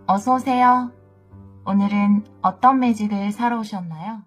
어서 오세요. 오늘은 어떤 매직을 사러 오셨나요?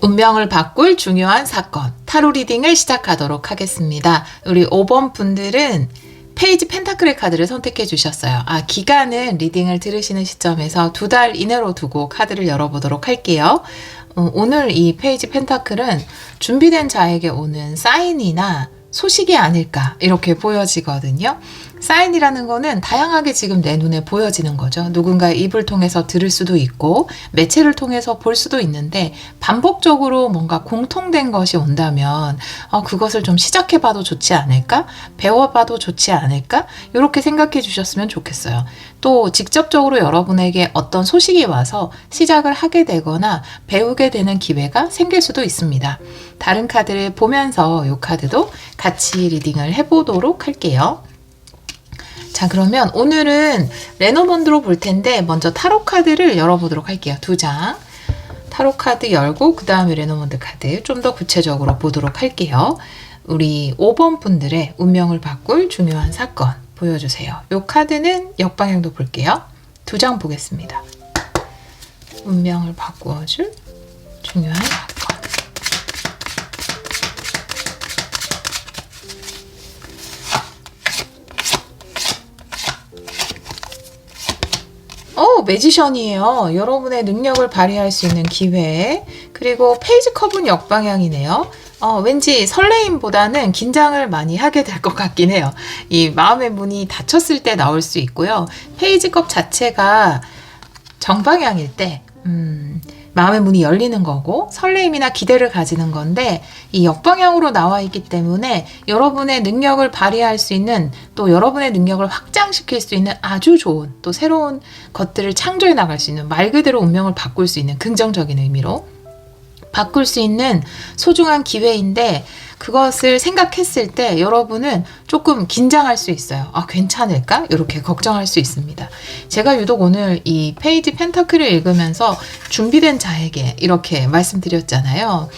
운명을 바꿀 중요한 사건, 타로 리딩을 시작하도록 하겠습니다. 우리 5번 분들은 페이지 펜타클의 카드를 선택해 주셨어요. 기간은 리딩을 들으시는 시점에서 2달 이내로 두고 카드를 열어보도록 할게요. 오늘 이 페이지 펜타클은 준비된 자에게 오는 사인이나 소식이 아닐까 이렇게 보여지거든요. 사인이라는 거는 다양하게 지금 내 눈에 보여지는 거죠. 누군가의 입을 통해서 들을 수도 있고 매체를 통해서 볼 수도 있는데 반복적으로 뭔가 공통된 것이 온다면 그것을 좀 시작해봐도 좋지 않을까? 배워봐도 좋지 않을까? 이렇게 생각해 주셨으면 좋겠어요. 또 직접적으로 여러분에게 어떤 소식이 와서 시작을 하게 되거나 배우게 되는 기회가 생길 수도 있습니다. 다른 카드를 보면서 이 카드도 같이 리딩을 해보도록 할게요. 자, 그러면 오늘은 레노먼드로 볼 텐데 먼저 타로 카드를 열어보도록 할게요. 2장. 타로 카드 열고 그 다음에 레노먼드 카드 좀 더 구체적으로 보도록 할게요. 우리 5번 분들의 운명을 바꿀 중요한 사건 보여주세요. 이 카드는 역방향도 볼게요. 2장 보겠습니다. 운명을 바꾸어줄 중요한 사건. 매지션이에요. 여러분의 능력을 발휘할 수 있는 기회. 그리고 페이지 컵은 역방향이네요. 왠지 설레임보다는 긴장을 많이 하게 될 것 같긴 해요. 이 마음의 문이 닫혔을 때 나올 수 있고요. 페이지 컵 자체가 정방향일 때 마음의 문이 열리는 거고 설레임이나 기대를 가지는 건데 이 역방향으로 나와 있기 때문에 여러분의 능력을 발휘할 수 있는 또 여러분의 능력을 확장시킬 수 있는 아주 좋은 또 새로운 것들을 창조해 나갈 수 있는 말 그대로 운명을 바꿀 수 있는 긍정적인 의미로 바꿀 수 있는 소중한 기회인데 그것을 생각했을 때 여러분은 조금 긴장할 수 있어요. 괜찮을까? 이렇게 걱정할 수 있습니다. 제가 유독 오늘 이 페이지 펜타클을 읽으면서 준비된 자에게 이렇게 말씀드렸잖아요.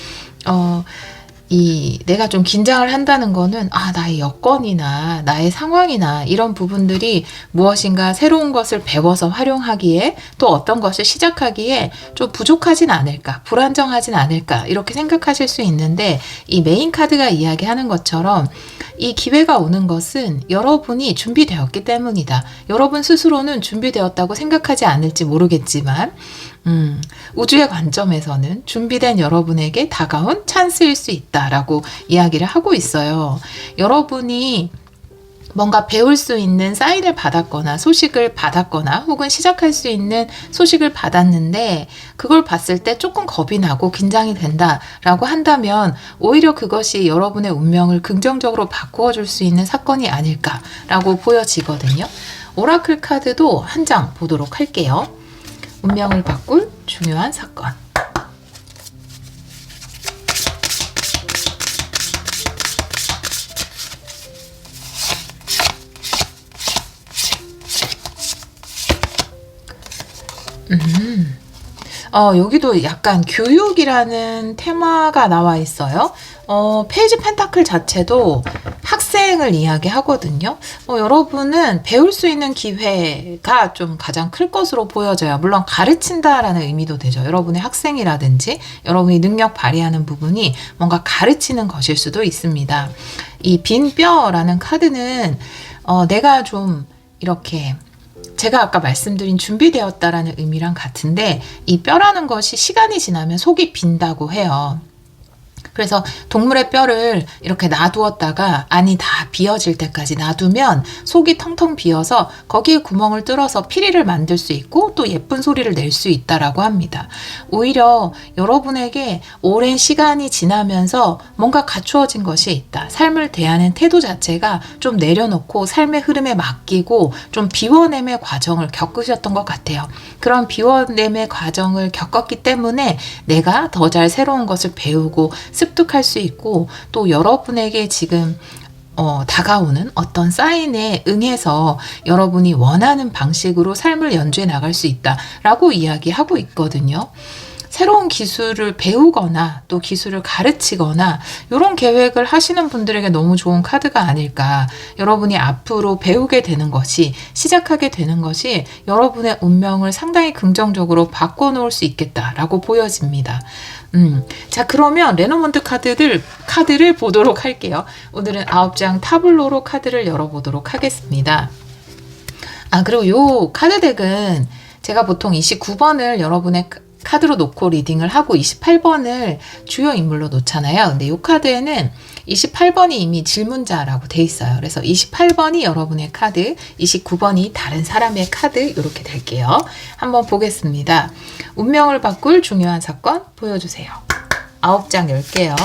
내가 좀 긴장을 한다는 거는 나의 여건이나 나의 상황이나 이런 부분들이 무엇인가 새로운 것을 배워서 활용하기에 또 어떤 것을 시작하기에 좀 부족하진 않을까, 불안정하진 않을까 이렇게 생각하실 수 있는데 이 메인 카드가 이야기하는 것처럼 이 기회가 오는 것은 여러분이 준비되었기 때문이다. 여러분 스스로는 준비되었다고 생각하지 않을지 모르겠지만 우주의 관점에서는 준비된 여러분에게 다가온 찬스일 수 있다라고 이야기를 하고 있어요. 여러분이 뭔가 배울 수 있는 사인을 받았거나 소식을 받았거나 혹은 시작할 수 있는 소식을 받았는데 그걸 봤을 때 조금 겁이 나고 긴장이 된다라고 한다면 오히려 그것이 여러분의 운명을 긍정적으로 바꾸어 줄 수 있는 사건이 아닐까라고 보여지거든요. 오라클 카드도 한 장 보도록 할게요. 운명을 바꿀 중요한 사건. 여기도 약간 교육이라는 테마가 나와 있어요. 페이지 펜타클 자체도 학생을 이야기하거든요. 여러분은 배울 수 있는 기회가 좀 가장 클 것으로 보여져요. 물론 가르친다라는 의미도 되죠. 여러분의 학생이라든지 여러분이 능력 발휘하는 부분이 뭔가 가르치는 것일 수도 있습니다. 이 빈 뼈라는 카드는 내가 좀 이렇게 제가 아까 말씀드린 준비되었다라는 의미랑 같은데 이 뼈라는 것이 시간이 지나면 속이 빈다고 해요. 그래서 동물의 뼈를 이렇게 놔두었다가 안이 다 비어질 때까지 놔두면 속이 텅텅 비어서 거기에 구멍을 뚫어서 피리를 만들 수 있고 또 예쁜 소리를 낼 수 있다라고 합니다. 오히려 여러분에게 오랜 시간이 지나면서 뭔가 갖추어진 것이 있다. 삶을 대하는 태도 자체가 좀 내려놓고 삶의 흐름에 맡기고 좀 비워냄의 과정을 겪으셨던 것 같아요. 그런 비워냄의 과정을 겪었기 때문에 내가 더 잘 새로운 것을 배우고 습득할 수 있고 또 여러분에게 지금 다가오는 어떤 사인에 응해서 여러분이 원하는 방식으로 삶을 연주해 나갈 수 있다라고 이야기하고 있거든요. 새로운 기술을 배우거나 또 기술을 가르치거나 이런 계획을 하시는 분들에게 너무 좋은 카드가 아닐까. 여러분이 앞으로 배우게 되는 것이 시작하게 되는 것이 여러분의 운명을 상당히 긍정적으로 바꿔놓을 수 있겠다라고 보여집니다. 자, 그러면 레노먼트 카드를 보도록 할게요. 오늘은 9장 타블로로 카드를 열어보도록 하겠습니다. 그리고 요 카드 덱은 제가 보통 29번을 여러분의 카드로 놓고 리딩을 하고 28번을 주요 인물로 놓잖아요. 근데 이 카드에는 28번이 이미 질문자라고 돼 있어요. 그래서 28번이 여러분의 카드, 29번이 다른 사람의 카드 이렇게 될게요. 한번 보겠습니다. 운명을 바꿀 중요한 사건 보여주세요. 9장 열게요.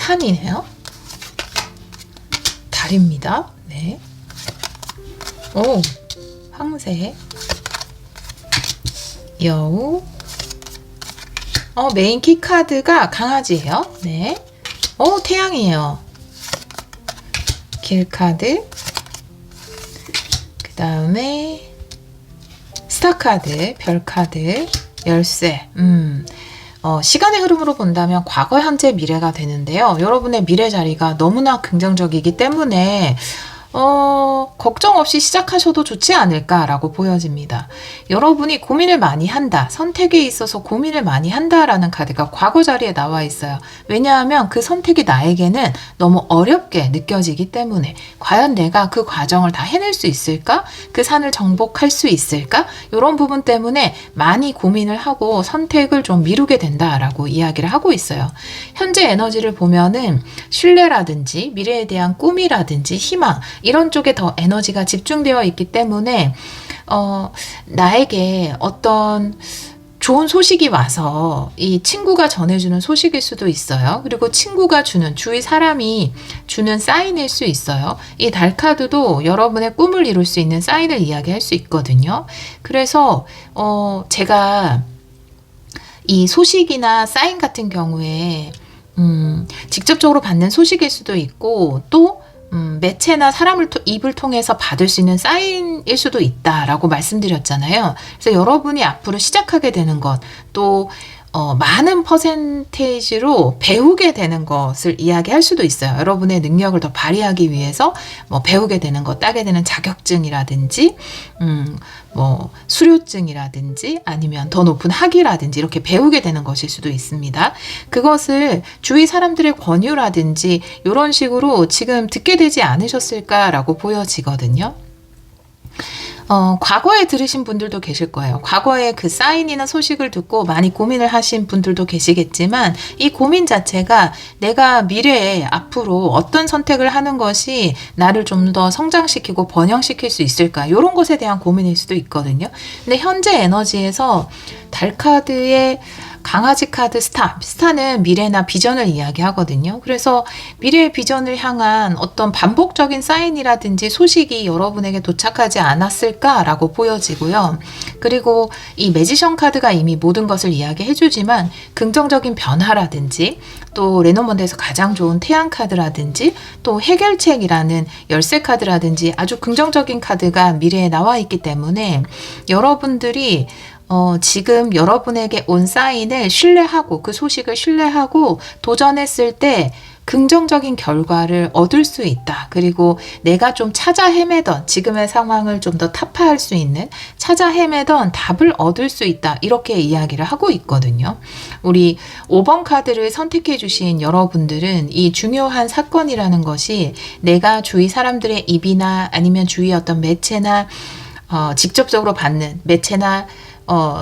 산이네요. 달입니다. 네. 오, 황새, 여우. 메인 키 카드가 강아지예요. 네. 태양이에요. 길 카드. 그 다음에 스타 카드, 별 카드, 열쇠. 시간의 흐름으로 본다면 과거, 현재, 미래가 되는데요. 여러분의 미래 자리가 너무나 긍정적이기 때문에 걱정 없이 시작하셔도 좋지 않을까라고 보여집니다. 여러분이 고민을 많이 한다, 선택에 있어서 고민을 많이 한다라는 카드가 과거 자리에 나와 있어요. 왜냐하면 그 선택이 나에게는 너무 어렵게 느껴지기 때문에 과연 내가 그 과정을 다 해낼 수 있을까? 그 산을 정복할 수 있을까? 이런 부분 때문에 많이 고민을 하고 선택을 좀 미루게 된다라고 이야기를 하고 있어요. 현재 에너지를 보면은 신뢰라든지 미래에 대한 꿈이라든지 희망 이런 쪽에 더 에너지가 집중되어 있기 때문에 나에게 어떤 좋은 소식이 와서 이 친구가 전해주는 소식일 수도 있어요. 그리고 친구가 주는 주위 사람이 주는 사인일 수 있어요. 이 달 카드도 여러분의 꿈을 이룰 수 있는 사인을 이야기할 수 있거든요. 그래서 제가 이 소식이나 사인 같은 경우에 직접적으로 받는 소식일 수도 있고 또 매체나 입을 통해서 받을 수 있는 사인일 수도 있다라고 말씀드렸잖아요. 그래서 여러분이 앞으로 시작하게 되는 것, 또 많은 퍼센테이지로 배우게 되는 것을 이야기할 수도 있어요. 여러분의 능력을 더 발휘하기 위해서 배우게 되는 것, 따게 되는 자격증이라든지 수료증이라든지 아니면 더 높은 학위라든지 이렇게 배우게 되는 것일 수도 있습니다. 그것을 주위 사람들의 권유라든지 이런 식으로 지금 듣게 되지 않으셨을까라고 보여지거든요. 과거에 들으신 분들도 계실 거예요. 과거에 그 사인이나 소식을 듣고 많이 고민을 하신 분들도 계시겠지만 이 고민 자체가 내가 미래에 앞으로 어떤 선택을 하는 것이 나를 좀 더 성장시키고 번영시킬 수 있을까 이런 것에 대한 고민일 수도 있거든요. 근데 현재 에너지에서 달 카드의 강아지 카드 스타. 스타는 미래나 비전을 이야기하거든요. 그래서 미래의 비전을 향한 어떤 반복적인 사인이라든지 소식이 여러분에게 도착하지 않았을까라고 보여지고요. 그리고 이 매지션 카드가 이미 모든 것을 이야기해주지만 긍정적인 변화라든지 또 레노먼드에서 가장 좋은 태양 카드라든지 또 해결책이라는 열쇠 카드라든지 아주 긍정적인 카드가 미래에 나와 있기 때문에 여러분들이 지금 여러분에게 온 사인을 신뢰하고 그 소식을 신뢰하고 도전했을 때 긍정적인 결과를 얻을 수 있다. 그리고 내가 좀 찾아 헤매던 지금의 상황을 좀 더 타파할 수 있는 찾아 헤매던 답을 얻을 수 있다. 이렇게 이야기를 하고 있거든요. 우리 5번 카드를 선택해 주신 여러분들은 이 중요한 사건이라는 것이 내가 주위 사람들의 입이나 아니면 주위 어떤 매체나 직접적으로 받는 매체나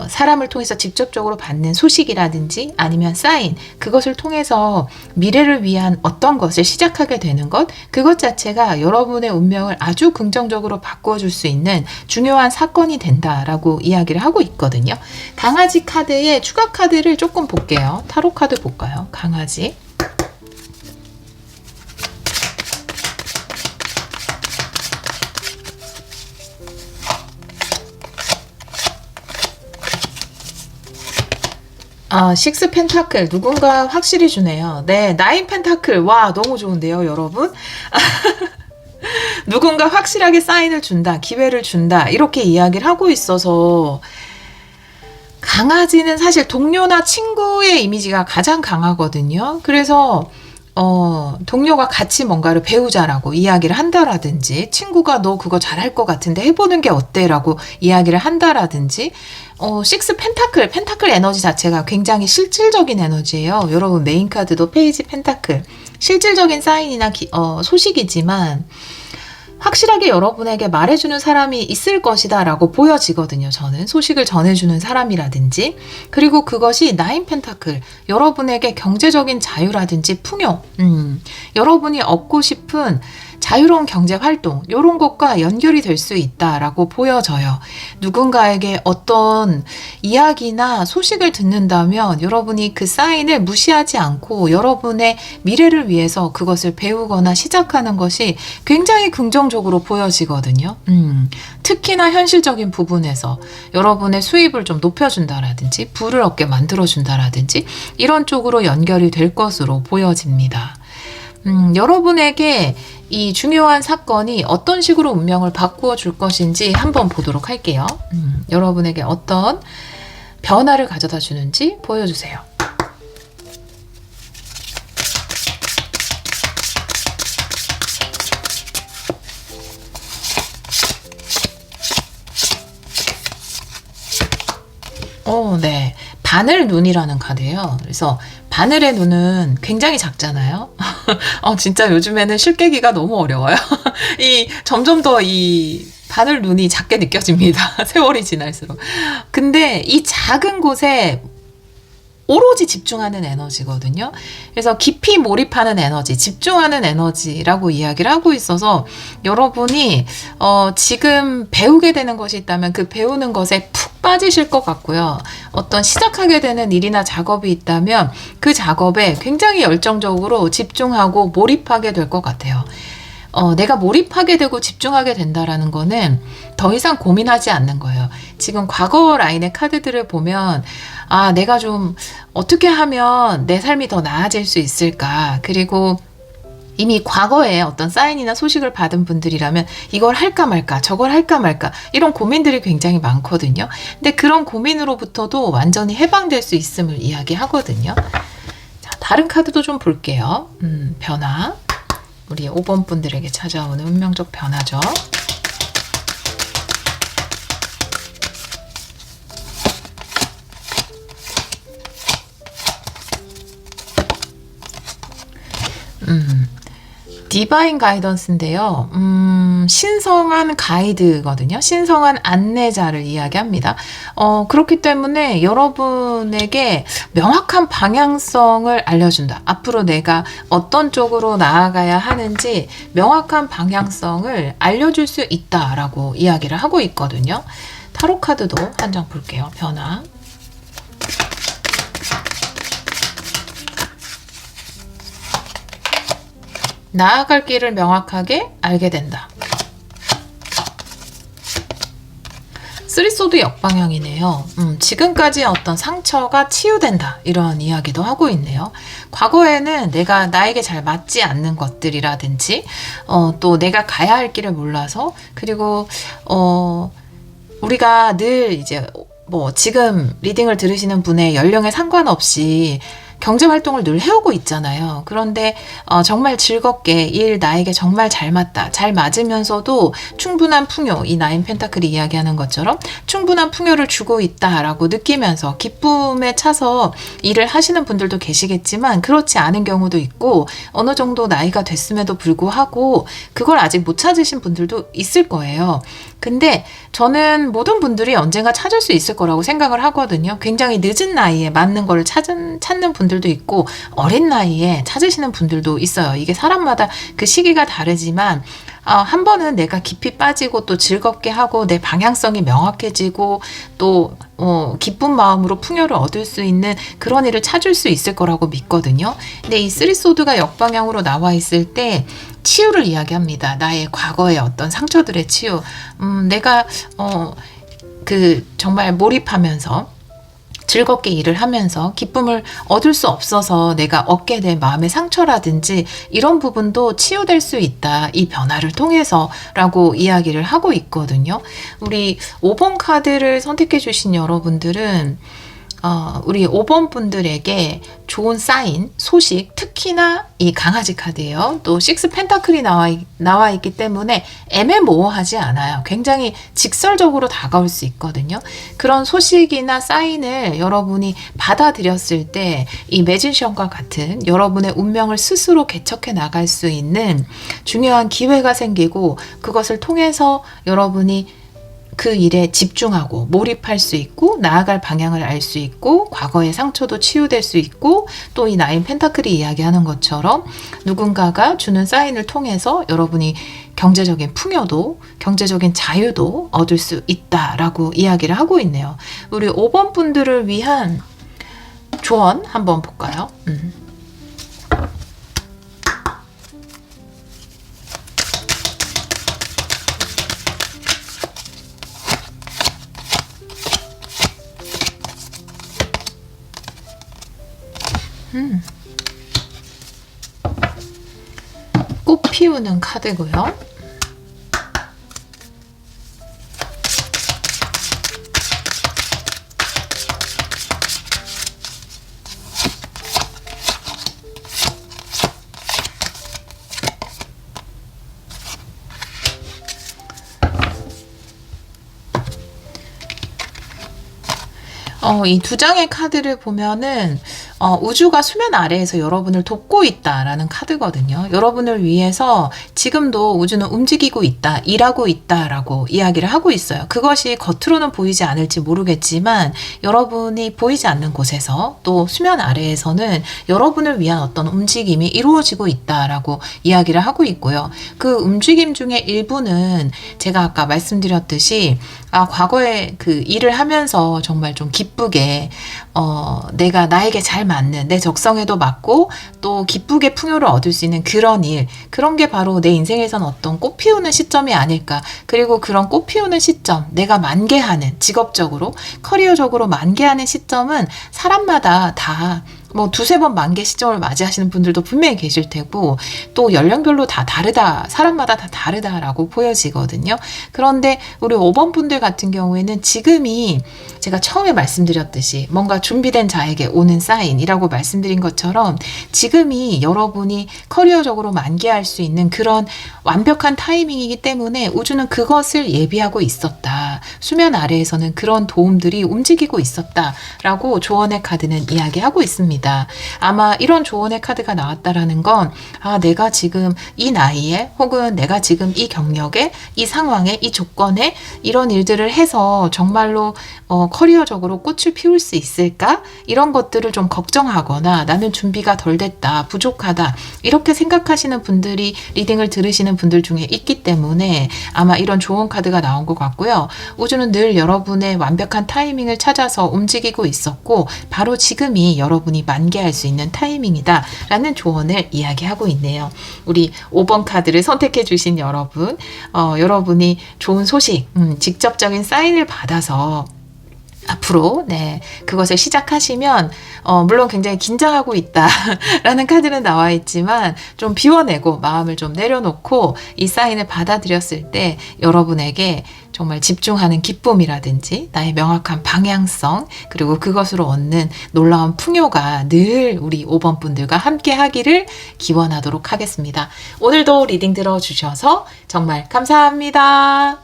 사람을 통해서 직접적으로 받는 소식이라든지 아니면 사인, 그것을 통해서 미래를 위한 어떤 것을 시작하게 되는 것, 그것 자체가 여러분의 운명을 아주 긍정적으로 바꿔줄 수 있는 중요한 사건이 된다라고 이야기를 하고 있거든요. 강아지 카드의 추가 카드를 조금 볼게요. 타로 카드 볼까요? 강아지. 식스 펜타클 누군가 확실히 주네요. 네, 나인 펜타클. 와, 너무 좋은데요, 여러분? 누군가 확실하게 사인을 준다, 기회를 준다, 이렇게 이야기를 하고 있어서 강아지는 사실 동료나 친구의 이미지가 가장 강하거든요. 그래서 동료가 같이 뭔가를 배우자라고 이야기를 한다라든지 친구가 너 그거 잘할 것 같은데 해보는 게 어때? 라고 이야기를 한다라든지 식스 펜타클 에너지 자체가 굉장히 실질적인 에너지예요. 여러분 메인 카드도 페이지 펜타클 실질적인 사인이나 소식이지만 확실하게 여러분에게 말해주는 사람이 있을 것이다 라고 보여지거든요. 저는 소식을 전해주는 사람이라든지 그리고 그것이 나인 펜타클 여러분에게 경제적인 자유라든지 풍요 여러분이 얻고 싶은 자유로운 경제활동 이런 것과 연결이 될 수 있다라고 보여져요. 누군가에게 어떤 이야기나 소식을 듣는다면 여러분이 그 사인을 무시하지 않고 여러분의 미래를 위해서 그것을 배우거나 시작하는 것이 굉장히 긍정적으로 보여지거든요. 특히나 현실적인 부분에서 여러분의 수입을 좀 높여준다라든지 부를 얻게 만들어준다라든지 이런 쪽으로 연결이 될 것으로 보여집니다. 여러분에게 이 중요한 사건이 어떤 식으로 운명을 바꾸어 줄 것인지 한번 보도록 할게요. 여러분에게 어떤 변화를 가져다 주는지 보여주세요. 네. 바늘 눈이라는 카드예요. 그래서 바늘의 눈은 굉장히 작잖아요. 진짜 요즘에는 실 깨기가 너무 어려워요. 점점 더 이 바늘 눈이 작게 느껴집니다. 세월이 지날수록. 근데 이 작은 곳에 오로지 집중하는 에너지거든요. 그래서 깊이 몰입하는 에너지, 집중하는 에너지라고 이야기를 하고 있어서 여러분이 지금 배우게 되는 것이 있다면 그 배우는 것에 푹 빠지실 것 같고요. 어떤 시작하게 되는 일이나 작업이 있다면 그 작업에 굉장히 열정적으로 집중하고 몰입하게 될 것 같아요. 내가 몰입하게 되고 집중하게 된다라는 거는 더 이상 고민하지 않는 거예요. 지금 과거 라인의 카드들을 보면 내가 좀 어떻게 하면 내 삶이 더 나아질 수 있을까? 그리고 이미 과거에 어떤 사인이나 소식을 받은 분들이라면 이걸 할까 말까, 저걸 할까 말까 이런 고민들이 굉장히 많거든요. 근데 그런 고민으로부터도 완전히 해방될 수 있음을 이야기하거든요. 자, 다른 카드도 좀 볼게요. 변화. 우리 5번 분들에게 찾아오는 운명적 변화죠. 디바인 가이던스인데요. 신성한 가이드거든요. 신성한 안내자를 이야기합니다. 그렇기 때문에 여러분에게 명확한 방향성을 알려준다. 앞으로 내가 어떤 쪽으로 나아가야 하는지 명확한 방향성을 알려줄 수 있다라고 이야기를 하고 있거든요. 타로 카드도 한 장 볼게요. 변화. 나아갈 길을 명확하게 알게 된다. 쓰리소드 역방향이네요. 지금까지 어떤 상처가 치유된다 이런 이야기도 하고 있네요. 과거에는 내가 나에게 잘 맞지 않는 것들이라든지 또 내가 가야 할 길을 몰라서 그리고 우리가 늘 이제 뭐 지금 리딩을 들으시는 분의 연령에 상관없이 경제 활동을 늘 해오고 있잖아요. 그런데 정말 즐겁게 일 나에게 정말 잘 맞다. 잘 맞으면서도 충분한 풍요, 이 나인 펜타클이 이야기하는 것처럼 충분한 풍요를 주고 있다라고 느끼면서 기쁨에 차서 일을 하시는 분들도 계시겠지만 그렇지 않은 경우도 있고 어느 정도 나이가 됐음에도 불구하고 그걸 아직 못 찾으신 분들도 있을 거예요. 근데 저는 모든 분들이 언젠가 찾을 수 있을 거라고 생각을 하거든요. 굉장히 늦은 나이에 맞는 거를 찾는 분들도 있고 어린 나이에 찾으시는 분들도 있어요. 이게 사람마다 그 시기가 다르지만 한 번은 내가 깊이 빠지고 또 즐겁게 하고 내 방향성이 명확해지고 또 기쁜 마음으로 풍요를 얻을 수 있는 그런 일을 찾을 수 있을 거라고 믿거든요. 근데 이 쓰리소드가 역방향으로 나와 있을 때 치유를 이야기합니다. 나의 과거의 어떤 상처들의 치유. 내가 정말 몰입하면서 즐겁게 일을 하면서 기쁨을 얻을 수 없어서 내가 얻게 된 마음의 상처라든지 이런 부분도 치유될 수 있다. 이 변화를 통해서 라고 이야기를 하고 있거든요. 우리 5번 카드를 선택해 주신 여러분들은 우리 5번 분들에게 좋은 사인, 소식, 특히나 이 강아지 카드예요. 또 6 펜타클이 나와 있기 때문에 애매모호하지 않아요. 굉장히 직설적으로 다가올 수 있거든요. 그런 소식이나 사인을 여러분이 받아들였을 때 이 매지션과 같은 여러분의 운명을 스스로 개척해 나갈 수 있는 중요한 기회가 생기고 그것을 통해서 여러분이 그 일에 집중하고 몰입할 수 있고 나아갈 방향을 알 수 있고 과거의 상처도 치유될 수 있고 또 이 나인 펜타클이 이야기하는 것처럼 누군가가 주는 사인을 통해서 여러분이 경제적인 풍요도 경제적인 자유도 얻을 수 있다라고 이야기를 하고 있네요. 우리 5번 분들을 위한 조언 한번 볼까요? 꽃 피우는 카드고요. 이 두 장의 카드를 보면은 우주가 수면 아래에서 여러분을 돕고 있다라는 카드거든요. 여러분을 위해서 지금도 우주는 움직이고 있다, 일하고 있다라고 이야기를 하고 있어요. 그것이 겉으로는 보이지 않을지 모르겠지만 여러분이 보이지 않는 곳에서 또 수면 아래에서는 여러분을 위한 어떤 움직임이 이루어지고 있다라고 이야기를 하고 있고요. 그 움직임 중에 일부는 제가 아까 말씀드렸듯이 과거에 그 일을 하면서 정말 좀 기쁘게 내가 나에게 잘 맞는 내 적성에도 맞고 또 기쁘게 풍요를 얻을 수 있는 그런 일, 그런 게 바로 내 인생에선 어떤 꽃 피우는 시점이 아닐까. 그리고 그런 꽃 피우는 시점, 내가 만개하는, 직업적으로 커리어적으로 만개하는 시점은 사람마다 다 뭐 두세 번 만개 시점을 맞이하시는 분들도 분명히 계실 테고 또 연령별로 다 다르다, 사람마다 다 다르다라고 보여지거든요. 그런데 우리 5번 분들 같은 경우에는 지금이 제가 처음에 말씀드렸듯이 뭔가 준비된 자에게 오는 사인이라고 말씀드린 것처럼 지금이 여러분이 커리어적으로 만개할 수 있는 그런 완벽한 타이밍이기 때문에 우주는 그것을 예비하고 있었다. 수면 아래에서는 그런 도움들이 움직이고 있었다라고 조언의 카드는 이야기하고 있습니다. 아마 이런 조언의 카드가 나왔다라는 건 내가 지금 이 나이에 혹은 내가 지금 이 경력에 이 상황에 이 조건에 이런 일들을 해서 정말로 커리어적으로 꽃을 피울 수 있을까? 이런 것들을 좀 걱정하거나 나는 준비가 덜 됐다, 부족하다 이렇게 생각하시는 분들이 리딩을 들으시는 분들 중에 있기 때문에 아마 이런 조언 카드가 나온 것 같고요. 우주는 늘 여러분의 완벽한 타이밍을 찾아서 움직이고 있었고 바로 지금이 여러분이 만개할 수 있는 타이밍이다 라는 조언을 이야기하고 있네요. 우리 5번 카드를 선택해 주신 여러분, 여러분이 좋은 소식, 직접적인 사인을 받아서 앞으로 그것을 시작하시면 물론 굉장히 긴장하고 있다라는 카드는 나와 있지만 좀 비워내고 마음을 좀 내려놓고 이 사인을 받아들였을 때 여러분에게 정말 집중하는 기쁨이라든지 나의 명확한 방향성 그리고 그것으로 얻는 놀라운 풍요가 늘 우리 5번 분들과 함께 하기를 기원하도록 하겠습니다. 오늘도 리딩 들어주셔서 정말 감사합니다.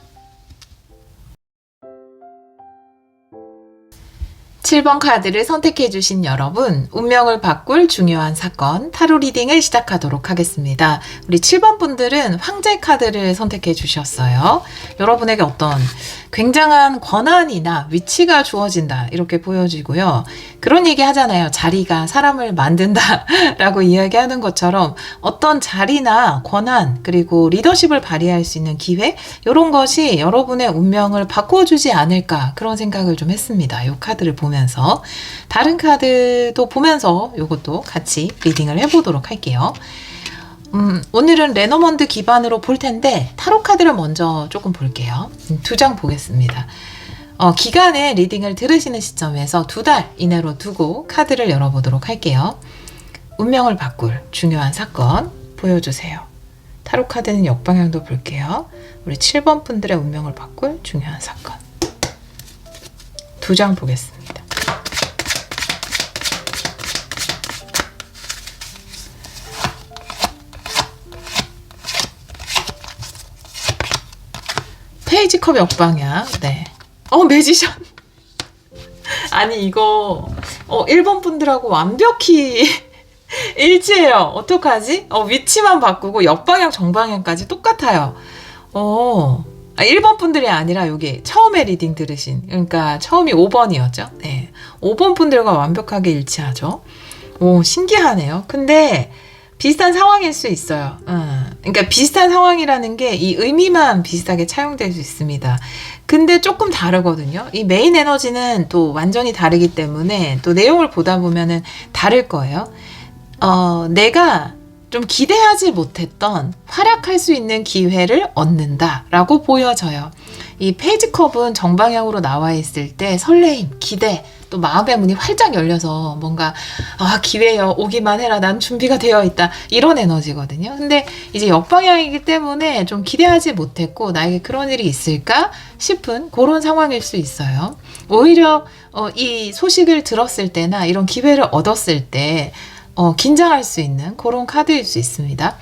7번 카드를 선택해 주신 여러분, 운명을 바꿀 중요한 사건 타로 리딩을 시작하도록 하겠습니다. 우리 7번 분들은 황제 카드를 선택해 주셨어요. 여러분에게 어떤 굉장한 권한이나 위치가 주어진다 이렇게 보여지고요. 그런 얘기 하잖아요. 자리가 사람을 만든다 라고 이야기하는 것처럼 어떤 자리나 권한 그리고 리더십을 발휘할 수 있는 기회 이런 것이 여러분의 운명을 바꿔주지 않을까 그런 생각을 좀 했습니다. 이 카드를 보면서 다른 카드도 보면서 이것도 같이 리딩을 해보도록 할게요. 오늘은 레노먼드 기반으로 볼 텐데 타로 카드를 먼저 조금 볼게요. 2장 보겠습니다. 기간의 리딩을 들으시는 시점에서 2달 이내로 두고 카드를 열어보도록 할게요. 운명을 바꿀 중요한 사건 보여주세요. 타로 카드는 역방향도 볼게요. 우리 7번 분들의 운명을 바꿀 중요한 사건 2장 보겠습니다. 페이지 컵 역방향. 네. 매지션. 아니 이거 1번 분들하고 완벽히 일치해요. 어떡하지? 위치만 바꾸고 역방향 정방향까지 똑같아요. 1번 분들이 아니라 여기 처음에 리딩 들으신 그러니까 처음이 5번이었죠. 네. 5번 분들과 완벽하게 일치하죠. 신기하네요. 근데 비슷한 상황일 수 있어요. 그러니까 비슷한 상황이라는 게 이 의미만 비슷하게 차용될 수 있습니다. 근데 조금 다르거든요. 이 메인 에너지는 또 완전히 다르기 때문에 또 내용을 보다 보면은 다를 거예요. 내가 좀 기대하지 못했던 활약할 수 있는 기회를 얻는다라고 보여져요. 이 페이지 컵은 정방향으로 나와 있을 때 설레임, 기대, 또 마음의 문이 활짝 열려서 뭔가 기회여 오기만 해라 난 준비가 되어 있다 이런 에너지거든요. 근데 이제 역방향이기 때문에 좀 기대하지 못했고 나에게 그런 일이 있을까 싶은 그런 상황일 수 있어요. 오히려 이 소식을 들었을 때나 이런 기회를 얻었을 때 긴장할 수 있는 그런 카드일 수 있습니다.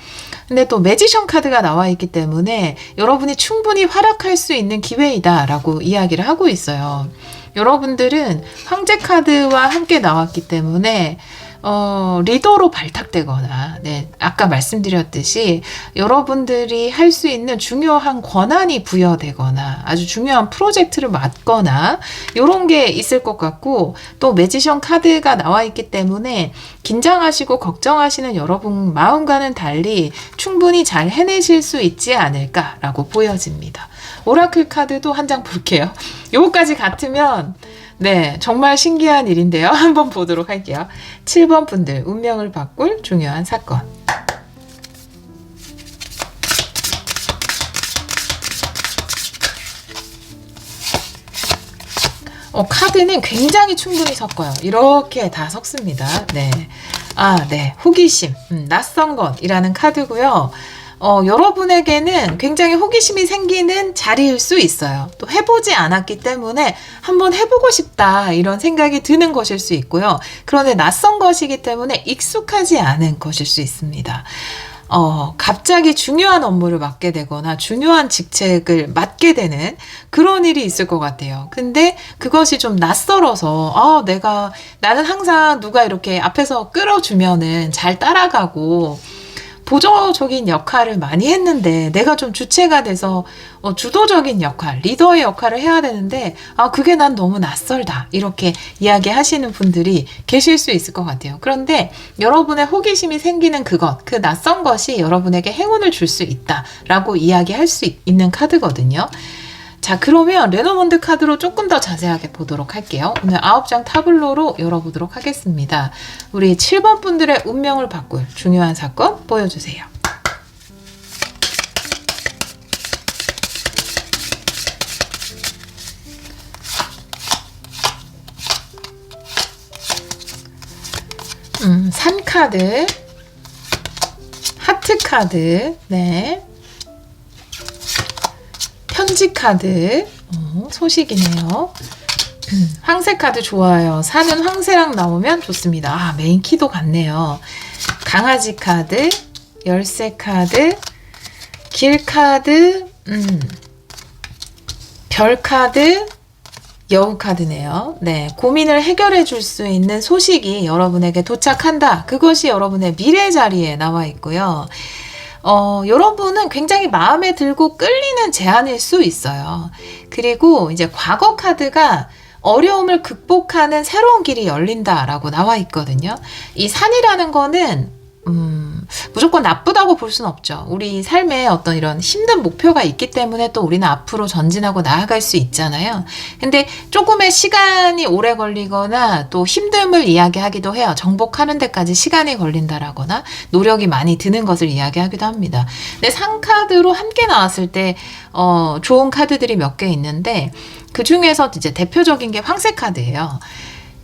근데 또 매지션 카드가 나와 있기 때문에 여러분이 충분히 활약할 수 있는 기회이다 라고 이야기를 하고 있어요. 여러분들은 황제 카드와 함께 나왔기 때문에 리더로 발탁되거나 아까 말씀드렸듯이 여러분들이 할 수 있는 중요한 권한이 부여되거나 아주 중요한 프로젝트를 맡거나 이런 게 있을 것 같고 또 매지션 카드가 나와 있기 때문에 긴장하시고 걱정하시는 여러분 마음과는 달리 충분히 잘 해내실 수 있지 않을까라고 보여집니다. 오라클 카드도 한 장 볼게요. 요거까지 같으면 정말 신기한 일인데요. 한번 보도록 할게요. 7번 분들 운명을 바꿀 중요한 사건 카드는 굉장히 충분히 섞어요. 이렇게 다 섞습니다. 호기심, 낯선 것이라는 카드고요. 여러분에게는 굉장히 호기심이 생기는 자리일 수 있어요. 또 해보지 않았기 때문에 한번 해보고 싶다 이런 생각이 드는 것일 수 있고요. 그런데 낯선 것이기 때문에 익숙하지 않은 것일 수 있습니다. 갑자기 중요한 업무를 맡게 되거나 중요한 직책을 맡게 되는 그런 일이 있을 것 같아요. 근데 그것이 좀 낯설어서 나는 항상 누가 이렇게 앞에서 끌어주면은 잘 따라가고 보조적인 역할을 많이 했는데 내가 좀 주체가 돼서 주도적인 역할, 리더의 역할을 해야 되는데 그게 난 너무 낯설다 이렇게 이야기하시는 분들이 계실 수 있을 것 같아요. 그런데 여러분의 호기심이 생기는 그 낯선 것이 여러분에게 행운을 줄 수 있다라고 이야기할 수 있는 카드거든요. 자, 그러면 레노먼드 카드로 조금 더 자세하게 보도록 할게요. 오늘 9장 타블로로 열어보도록 하겠습니다. 우리 7번 분들의 운명을 바꿀 중요한 사건 보여주세요. 산 카드, 하트 카드, 네. 편지 카드, 소식이네요. 황새 카드 좋아요. 산은 황새랑 나오면 좋습니다. 아, 메인 키도 같네요. 강아지 카드, 열쇠 카드, 길 카드, 별 카드, 여우 카드네요. 네, 고민을 해결해 줄 수 있는 소식이 여러분에게 도착한다. 그것이 여러분의 미래 자리에 나와 있고요. 여러분은 굉장히 마음에 들고 끌리는 제안일 수 있어요. 그리고 이제 과거 카드가 어려움을 극복하는 새로운 길이 열린다라고 나와 있거든요. 이 산이라는 거는 무조건 나쁘다고 볼 수는 없죠. 우리 삶에 어떤 이런 힘든 목표가 있기 때문에 또 우리는 앞으로 전진하고 나아갈 수 있잖아요. 근데 조금의 시간이 오래 걸리거나 또 힘듦을 이야기하기도 해요. 정복하는 데까지 시간이 걸린다라거나 노력이 많이 드는 것을 이야기하기도 합니다. 근데 상카드로 함께 나왔을 때 좋은 카드들이 몇 개 있는데 그 중에서 이제 대표적인 게 황새 카드예요.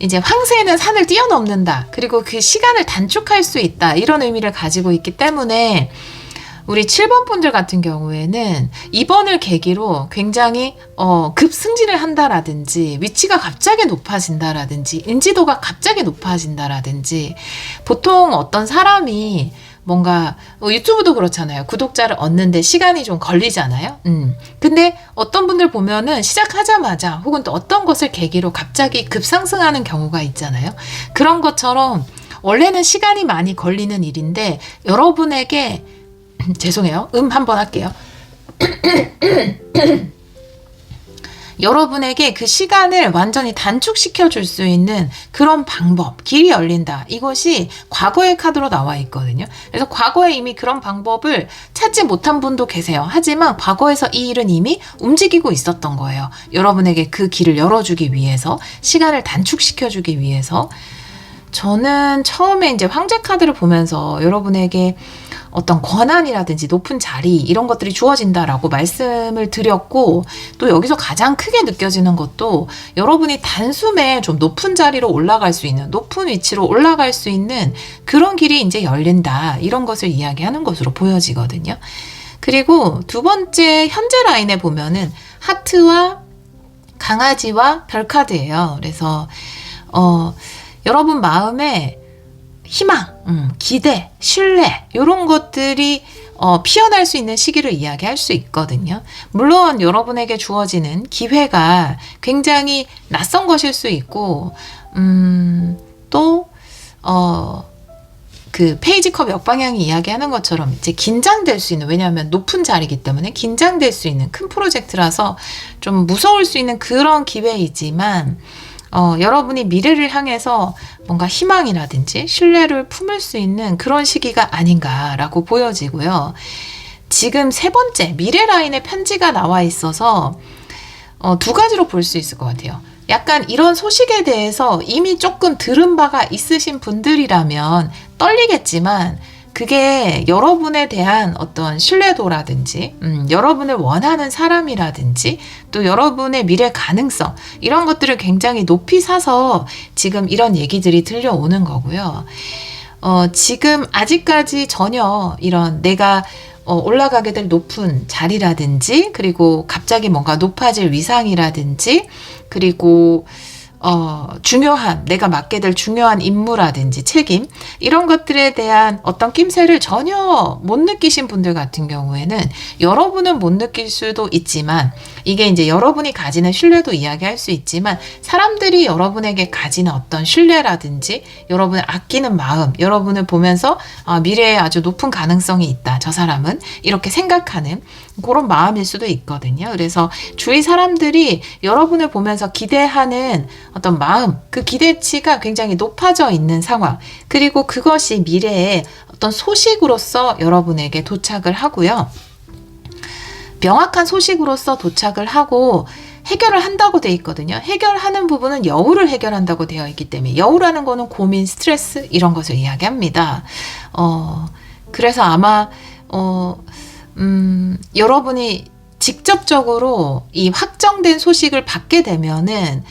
이제 황새는 산을 뛰어넘는다. 그리고 그 시간을 단축할 수 있다. 이런 의미를 가지고 있기 때문에 우리 7번 분들 같은 경우에는 이번을 계기로 굉장히 급승진을 한다라든지 위치가 갑자기 높아진다라든지 인지도가 갑자기 높아진다라든지 보통 어떤 사람이 뭔가 유튜브도 그렇잖아요. 구독자를 얻는데 시간이 좀 걸리잖아요. 근데 어떤 분들 보면은 시작하자마자 혹은 또 어떤 것을 계기로 갑자기 급상승하는 경우가 있잖아요. 그런 것처럼 원래는 시간이 많이 걸리는 일인데 여러분에게 죄송해요. 한번 할게요. 여러분에게 그 시간을 완전히 단축시켜 줄 수 있는 그런 방법, 길이 열린다. 이것이 과거의 카드로 나와 있거든요. 그래서 과거에 이미 그런 방법을 찾지 못한 분도 계세요. 하지만 과거에서 이 일은 이미 움직이고 있었던 거예요. 여러분에게 그 길을 열어주기 위해서, 시간을 단축시켜 주기 위해서. 저는 처음에 이제 황제 카드를 보면서 여러분에게 어떤 권한이라든지 높은 자리 이런 것들이 주어진다라고 말씀을 드렸고 또 여기서 가장 크게 느껴지는 것도 여러분이 단숨에 좀 높은 자리로 올라갈 수 있는 높은 위치로 올라갈 수 있는 그런 길이 이제 열린다 이런 것을 이야기하는 것으로 보여지거든요. 그리고 두 번째 현재 라인에 보면은 하트와 강아지와 별 카드예요. 그래서 여러분 마음에 희망, 기대, 신뢰 이런 것들이 피어날 수 있는 시기를 이야기할 수 있거든요. 물론 여러분에게 주어지는 기회가 굉장히 낯선 것일 수 있고 또 그 페이지 컵 역방향이 이야기하는 것처럼 이제 긴장될 수 있는, 왜냐하면 높은 자리이기 때문에 긴장될 수 있는 큰 프로젝트라서 좀 무서울 수 있는 그런 기회이지만 여러분이 미래를 향해서 뭔가 희망이라든지 신뢰를 품을 수 있는 그런 시기가 아닌가라고 보여지고요. 지금 세 번째 미래 라인에 편지가 나와 있어서 두 가지로 볼 수 있을 것 같아요. 약간 이런 소식에 대해서 이미 조금 들은 바가 있으신 분들이라면 떨리겠지만 그게 여러분에 대한 어떤 신뢰도라든지 여러분을 원하는 사람이라든지 또 여러분의 미래 가능성 이런 것들을 굉장히 높이 사서 지금 이런 얘기들이 들려오는 거고요. 지금 아직까지 전혀 이런 내가 올라가게 될 높은 자리라든지 그리고 갑자기 뭔가 높아질 위상이라든지 그리고 중요한 내가 맡게 될 중요한 임무라든지 책임 이런 것들에 대한 어떤 낌새를 전혀 못 느끼신 분들 같은 경우에는 여러분은 못 느낄 수도 있지만 이게 이제 여러분이 가지는 신뢰도 이야기할 수 있지만 사람들이 여러분에게 가지는 어떤 신뢰라든지 여러분을 아끼는 마음 여러분을 보면서 미래에 아주 높은 가능성이 있다 저 사람은 이렇게 생각하는 그런 마음일 수도 있거든요. 그래서 주위 사람들이 여러분을 보면서 기대하는 어떤 마음, 그 기대치가 굉장히 높아져 있는 상황. 그리고 그것이 미래의 어떤 소식으로서 여러분에게 도착을 하고요. 명확한 소식으로서 도착을 하고 해결을 한다고 돼 있거든요. 해결하는 부분은 여우를 해결한다고 되어 있기 때문에 여우라는 거는 고민, 스트레스 이런 것을 이야기합니다. 그래서 아마 여러분이 직접적으로 이 확정된 소식을 받게 되면은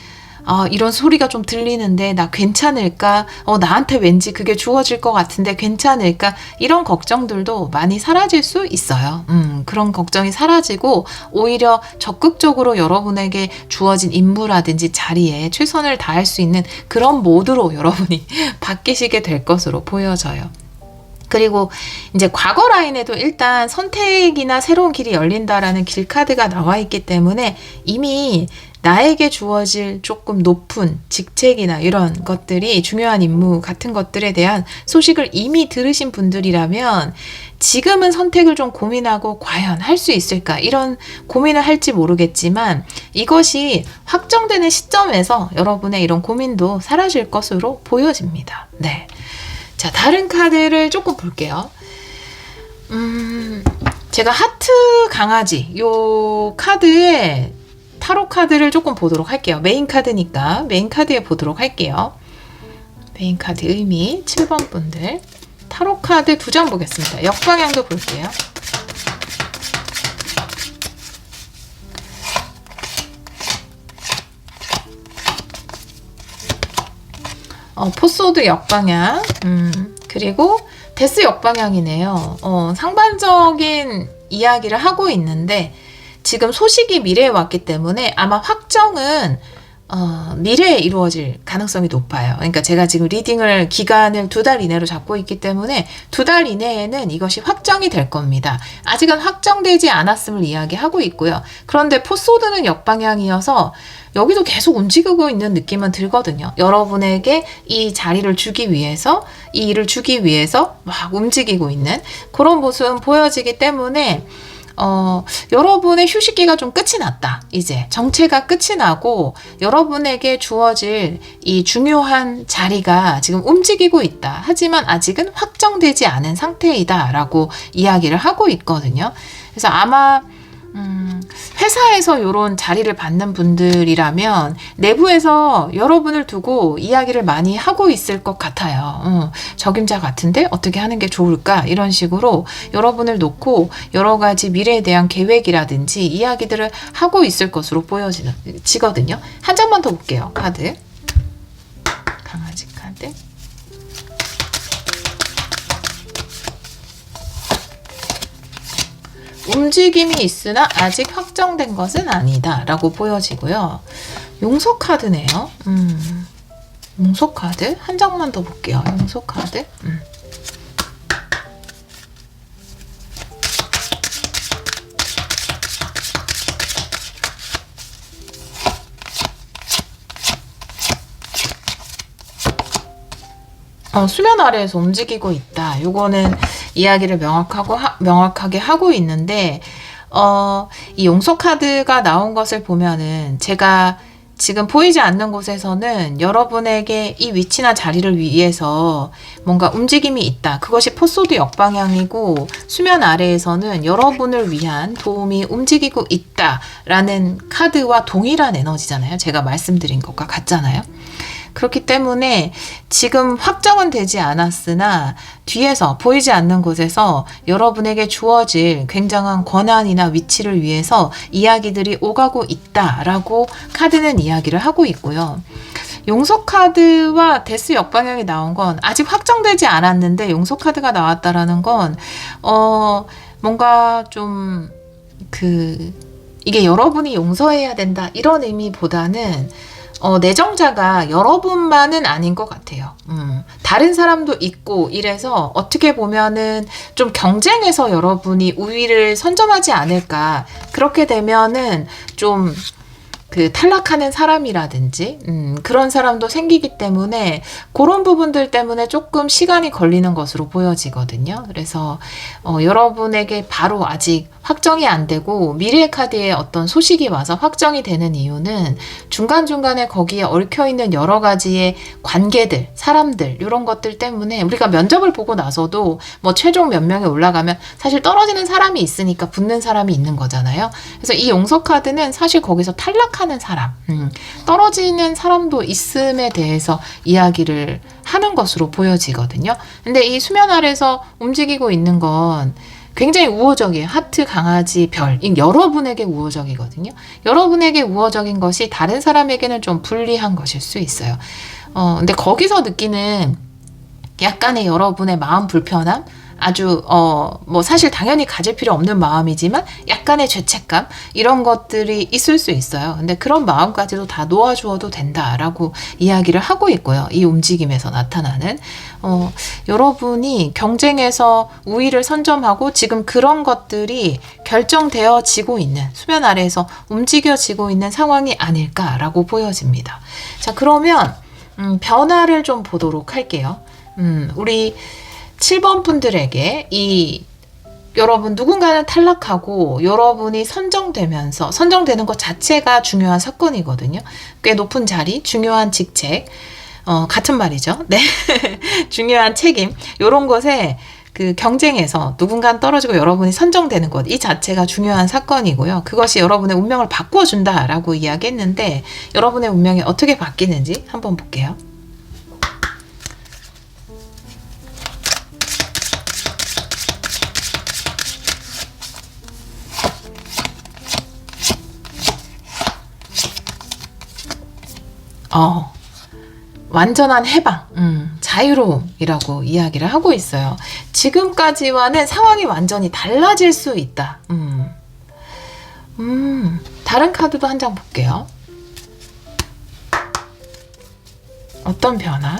이런 소리가 좀 들리는데 나 괜찮을까? 나한테 왠지 그게 주어질 것 같은데 괜찮을까? 이런 걱정들도 많이 사라질 수 있어요. 그런 걱정이 사라지고 오히려 적극적으로 여러분에게 주어진 임무라든지 자리에 최선을 다할 수 있는 그런 모드로 여러분이 바뀌시게 될 것으로 보여져요. 그리고 이제 과거 라인에도 일단 선택이나 새로운 길이 열린다라는 길 카드가 나와 있기 때문에 이미 나에게 주어질 조금 높은 직책이나 이런 것들이 중요한 임무 같은 것들에 대한 소식을 이미 들으신 분들이라면 지금은 선택을 좀 고민하고 과연 할 수 있을까 이런 고민을 할지 모르겠지만 이것이 확정되는 시점에서 여러분의 이런 고민도 사라질 것으로 보여집니다. 네. 자, 다른 카드를 조금 볼게요. 제가 하트 강아지 요 카드에 타로 카드를 조금 보도록 할게요. 메인 카드니까 메인 카드에 보도록 할게요. 메인 카드 의미 7번 분들 타로 카드 2장 보겠습니다. 역방향도 볼게요. 포소드 역방향 그리고 데스 역방향이네요. 상반적인 이야기를 하고 있는데 지금 소식이 미래에 왔기 때문에 아마 확정은 미래에 이루어질 가능성이 높아요. 그러니까 제가 지금 리딩을 기간을 2달 이내로 잡고 있기 때문에 2달 이내에는 이것이 확정이 될 겁니다. 아직은 확정되지 않았음을 이야기하고 있고요. 그런데 포소드는 역방향이어서 여기도 계속 움직이고 있는 느낌은 들거든요. 여러분에게 이 자리를 주기 위해서, 이 일을 주기 위해서 막 움직이고 있는 그런 모습은 보여지기 때문에 여러분의 휴식기가 좀 끝이 났다. 이제 정체가 끝이 나고 여러분에게 주어질 이 중요한 자리가 지금 움직이고 있다. 하지만 아직은 확정되지 않은 상태이다 라고 이야기를 하고 있거든요. 그래서 아마 회사에서 이런 자리를 받는 분들이라면 내부에서 여러분을 두고 이야기를 많이 하고 있을 것 같아요. 적임자 같은데 어떻게 하는 게 좋을까? 이런 식으로 여러분을 놓고 여러 가지 미래에 대한 계획이라든지 이야기들을 하고 있을 것으로 보여지거든요. 한 장만 더 볼게요. 카드. 강아지 카드. 움직임이 있으나 아직 확정된 것은 아니다 라고 보여지고요. 용서 카드네요. 용서 카드 한 장만 더 볼게요. 용서 카드. 수면 아래에서 움직이고 있다. 요거는 이야기를 명확하게 하고 있는데 이 용서 카드가 나온 것을 보면은 제가 지금 보이지 않는 곳에서는 여러분에게 이 위치나 자리를 위해서 뭔가 움직임이 있다. 그것이 포소드 역방향이고 수면 아래에서는 여러분을 위한 도움이 움직이고 있다라는 카드와 동일한 에너지잖아요. 제가 말씀드린 것과 같잖아요. 그렇기 때문에 지금 확정은 되지 않았으나 뒤에서 보이지 않는 곳에서 여러분에게 주어질 굉장한 권한이나 위치를 위해서 이야기들이 오가고 있다라고 카드는 이야기를 하고 있고요. 용서 카드와 데스 역방향이 나온 건 아직 확정되지 않았는데 용서 카드가 나왔다라는 건 뭔가 좀 이게 여러분이 용서해야 된다 이런 의미보다는 내정자가 여러분만은 아닌 것 같아요. 다른 사람도 있고 이래서 어떻게 보면은 좀 경쟁해서 여러분이 우위를 선점하지 않을까. 그렇게 되면은 좀 탈락하는 사람이라든지 그런 사람도 생기기 때문에 그런 부분들 때문에 조금 시간이 걸리는 것으로 보여지거든요. 그래서 여러분에게 바로 아직 확정이 안 되고 미래 카드에 어떤 소식이 와서 확정이 되는 이유는 중간중간에 거기에 얽혀있는 여러 가지의 관계들, 사람들 이런 것들 때문에 우리가 면접을 보고 나서도 뭐 최종 몇 명에 올라가면 사실 떨어지는 사람이 있으니까 붙는 사람이 있는 거잖아요. 그래서 이 용서 카드는 사실 거기서 탈락하는 사람, 떨어지는 사람도 있음에 대해서 이야기를 하는 것으로 보여지거든요. 근데 이 수면 아래서 움직이고 있는 건 굉장히 우호적이에요. 하트, 강아지, 별. 여러분에게 우호적이거든요. 여러분에게 우호적인 것이 다른 사람에게는 좀 불리한 것일 수 있어요. 근데 거기서 느끼는 약간의 여러분의 마음 불편함, 아주 뭐 사실 당연히 가질 필요 없는 마음이지만 약간의 죄책감 이런 것들이 있을 수 있어요. 근데 그런 마음까지도 다 놓아주어도 된다라고 이야기를 하고 있고요. 이 움직임에서 나타나는 여러분이 경쟁에서 우위를 선점하고 지금 그런 것들이 결정되어지고 있는 수면 아래에서 움직여지고 있는 상황이 아닐까라고 보여집니다. 자, 그러면 변화를 좀 보도록 할게요. 우리 7번 분들에게 여러분 누군가는 탈락하고 여러분이 선정되는 것 자체가 중요한 사건이거든요. 꽤 높은 자리, 중요한 직책, 같은 말이죠. 네. 중요한 책임, 요런 것에 그 경쟁에서 누군가는 떨어지고 여러분이 선정되는 것, 이 자체가 중요한 사건이고요. 그것이 여러분의 운명을 바꿔준다라고 이야기했는데 여러분의 운명이 어떻게 바뀌는지 한번 볼게요. 완전한 해방, 자유로움이라고 이야기를 하고 있어요. 지금까지와는 상황이 완전히 달라질 수 있다. 다른 카드도 한 장 볼게요. 어떤 변화?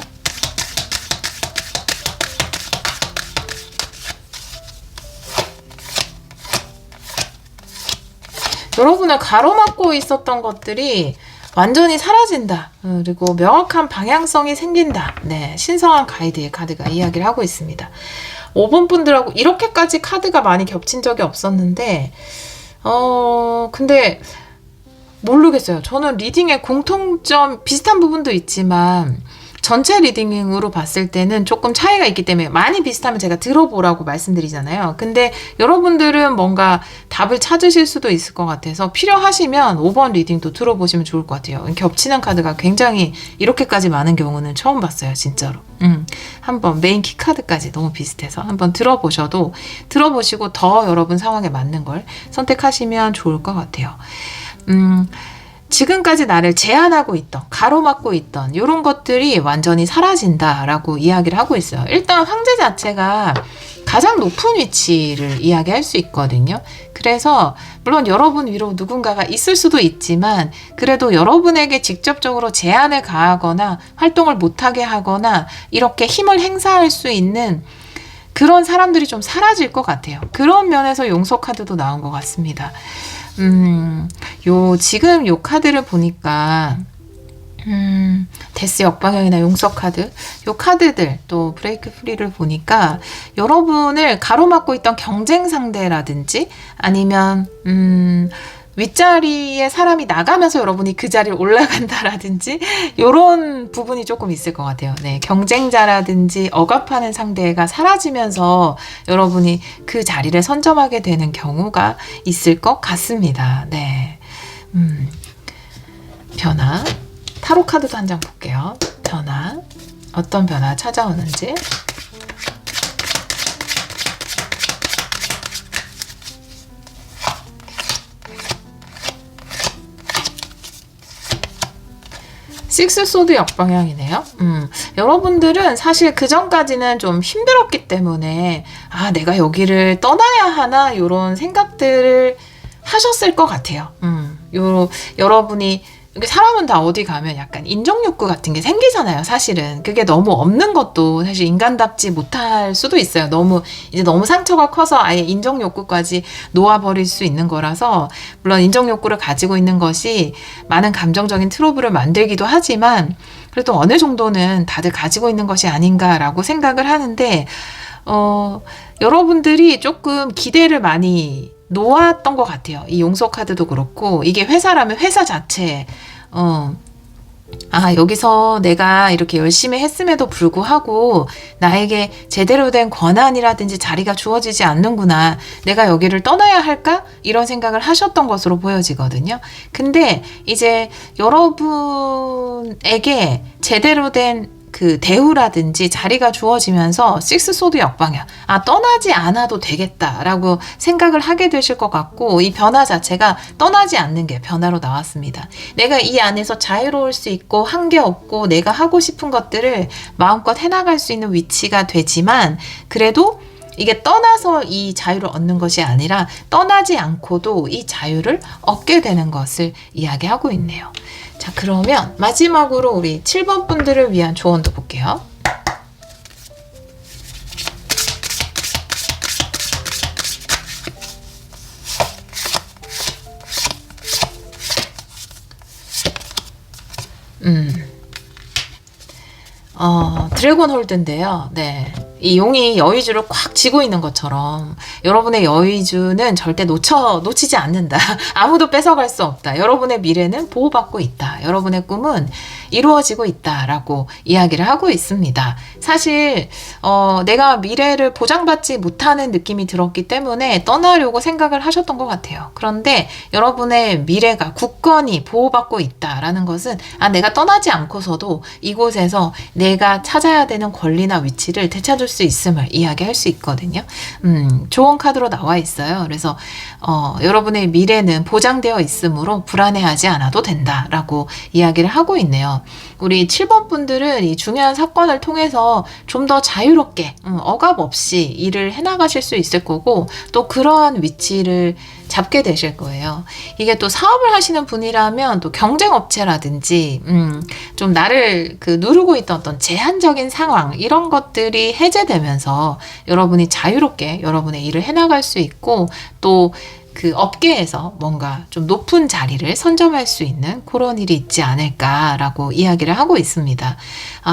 여러분을 가로막고 있었던 것들이 완전히 사라진다. 그리고 명확한 방향성이 생긴다. 네, 신성한 가이드의 카드가 이야기를 하고 있습니다. 5번 분들하고 이렇게까지 카드가 많이 겹친 적이 없었는데 근데 모르겠어요. 저는 리딩의 공통점 비슷한 부분도 있지만 전체 리딩으로 봤을 때는 조금 차이가 있기 때문에 많이 비슷하면 제가 들어보라고 말씀드리잖아요. 근데 여러분들은 뭔가 답을 찾으실 수도 있을 것 같아서 필요하시면 5번 리딩도 들어보시면 좋을 것 같아요. 겹치는 카드가 굉장히 이렇게까지 많은 경우는 처음 봤어요. 진짜로. 한번 메인 키 카드까지 너무 비슷해서 한번 들어보시고 더 여러분 상황에 맞는 걸 선택하시면 좋을 것 같아요. 지금까지 나를 제한하고 있던, 가로막고 있던 이런 것들이 완전히 사라진다라고 이야기를 하고 있어요. 일단 황제 자체가 가장 높은 위치를 이야기할 수 있거든요. 그래서 물론 여러분 위로 누군가가 있을 수도 있지만 그래도 여러분에게 직접적으로 제한을 가하거나 활동을 못하게 하거나 이렇게 힘을 행사할 수 있는 그런 사람들이 좀 사라질 것 같아요. 그런 면에서 용서 카드도 나온 것 같습니다. 지금 요 카드를 보니까, 데스 역방향이나 용서 카드, 요 카드들, 또 브레이크 프리를 보니까, 여러분을 가로막고 있던 경쟁 상대라든지, 아니면, 윗자리에 사람이 나가면서 여러분이 그 자리를 올라간다라든지 요런 부분이 조금 있을 것 같아요. 네, 경쟁자라든지 억압하는 상대가 사라지면서 여러분이 그 자리를 선점하게 되는 경우가 있을 것 같습니다. 네, 변화. 타로 카드도 한 장 볼게요. 변화. 어떤 변화 찾아오는지. 식스 소드 역방향이네요. 여러분들은 사실 그 전까지는 좀 힘들었기 때문에 내가 여기를 떠나야 하나 이런 생각들을 하셨을 것 같아요. 여러분이 사람은 다 어디 가면 약간 인정욕구 같은 게 생기잖아요. 사실은 그게 너무 없는 것도 사실 인간답지 못할 수도 있어요. 너무 상처가 커서 아예 인정욕구까지 놓아버릴 수 있는 거라서, 물론 인정욕구를 가지고 있는 것이 많은 감정적인 트러블을 만들기도 하지만 그래도 어느 정도는 다들 가지고 있는 것이 아닌가라고 생각을 하는데, 여러분들이 조금 기대를 많이 놓았던 것 같아요. 이 용서 카드도 그렇고 이게 회사라면 회사 자체에 여기서 내가 이렇게 열심히 했음에도 불구하고 나에게 제대로 된 권한이라든지 자리가 주어지지 않는구나. 내가 여기를 떠나야 할까? 이런 생각을 하셨던 것으로 보여지거든요. 근데 이제 여러분에게 제대로 된 그 대우라든지 자리가 주어지면서 식스소드 역방향, 떠나지 않아도 되겠다라고 생각을 하게 되실 것 같고, 이 변화 자체가 떠나지 않는 게 변화로 나왔습니다. 내가 이 안에서 자유로울 수 있고 한계 없고 내가 하고 싶은 것들을 마음껏 해나갈 수 있는 위치가 되지만, 그래도 이게 떠나서 이 자유를 얻는 것이 아니라 떠나지 않고도 이 자유를 얻게 되는 것을 이야기하고 있네요. 자, 그러면 마지막으로 우리 7번 분들을 위한 조언도 볼게요. 드래곤 홀드인데요. 네. 이 용이 여의주를 꽉 쥐고 있는 것처럼 여러분의 여의주는 절대 놓치지 않는다. 아무도 뺏어갈 수 없다. 여러분의 미래는 보호받고 있다. 여러분의 꿈은 이루어지고 있다라고 이야기를 하고 있습니다. 사실 내가 미래를 보장받지 못하는 느낌이 들었기 때문에 떠나려고 생각을 하셨던 것 같아요. 그런데 여러분의 미래가 굳건히 보호받고 있다라는 것은 내가 떠나지 않고서도 이곳에서 내가 찾아야 되는 권리나 위치를 되찾을 수 있음을 이야기할 수 있거든요. 좋은 카드로 나와 있어요. 그래서 여러분의 미래는 보장되어 있으므로 불안해하지 않아도 된다라고 이야기를 하고 있네요. 우리 7번 분들은 이 중요한 사건을 통해서 좀 더 자유롭게 억압 없이 일을 해나가실 수 있을 거고, 또 그러한 위치를 잡게 되실 거예요. 이게 또 사업을 하시는 분이라면 또 경쟁업체라든지 좀 나를 누르고 있던 어떤 제한적인 상황, 이런 것들이 해제되면서 여러분이 자유롭게 여러분의 일을 해나갈 수 있고, 또 그 업계에서 뭔가 좀 높은 자리를 선점할 수 있는 그런 일이 있지 않을까라고 이야기를 하고 있습니다.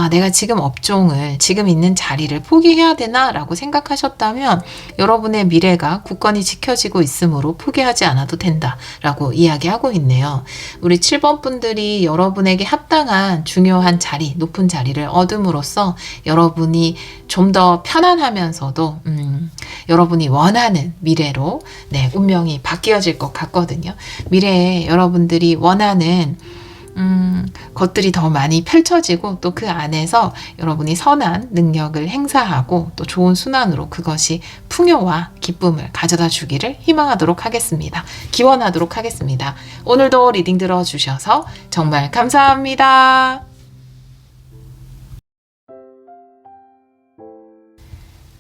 내가 지금 업종을, 지금 있는 자리를 포기해야 되나라고 생각하셨다면 여러분의 미래가 굳건히 지켜지고 있으므로 포기하지 않아도 된다라고 이야기하고 있네요. 우리 7번 분들이 여러분에게 합당한 중요한 자리, 높은 자리를 얻음으로써 여러분이 좀 더 편안하면서도 여러분이 원하는 미래로 운명이 바뀌어질 것 같거든요. 미래에 여러분들이 원하는 것들이 더 많이 펼쳐지고, 또 그 안에서 여러분이 선한 능력을 행사하고 또 좋은 순환으로 그것이 풍요와 기쁨을 가져다 주기를 희망하도록 하겠습니다. 기원하도록 하겠습니다. 오늘도 리딩 들어주셔서 정말 감사합니다.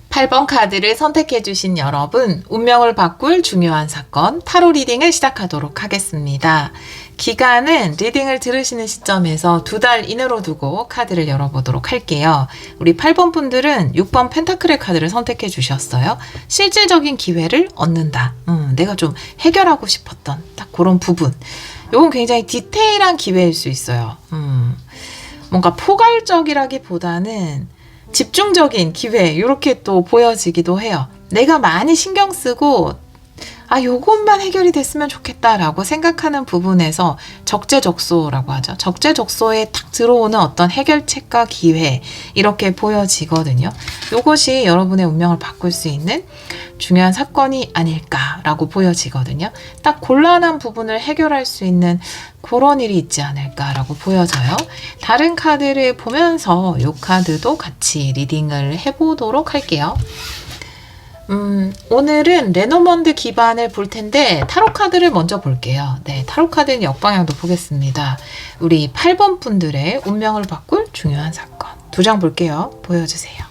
팔 번 카드를 선택해주신 여러분, 운명을 바꿀 중요한 사건 타로 리딩을 시작하도록 하겠습니다. 기간은 리딩을 들으시는 시점에서 2달 이내로 두고 카드를 열어보도록 할게요. 우리 8번 분들은 6번 펜타클의 카드를 선택해 주셨어요. 실질적인 기회를 얻는다. 내가 좀 해결하고 싶었던 딱 그런 부분. 이건 굉장히 디테일한 기회일 수 있어요. 뭔가 포괄적이라기보다는 집중적인 기회, 이렇게 또 보여지기도 해요. 내가 많이 신경 쓰고 요것만 해결이 됐으면 좋겠다라고 생각하는 부분에서 적재적소라고 하죠. 적재적소에 딱 들어오는 어떤 해결책과 기회, 이렇게 보여지거든요. 이것이 여러분의 운명을 바꿀 수 있는 중요한 사건이 아닐까라고 보여지거든요. 딱 곤란한 부분을 해결할 수 있는 그런 일이 있지 않을까라고 보여져요. 다른 카드를 보면서 이 카드도 같이 리딩을 해보도록 할게요. 오늘은 레노먼드 기반을 볼 텐데 타로 카드를 먼저 볼게요. 타로 카드는 역방향도 보겠습니다. 우리 8번 분들의 운명을 바꿀 중요한 사건 2장 볼게요. 보여주세요.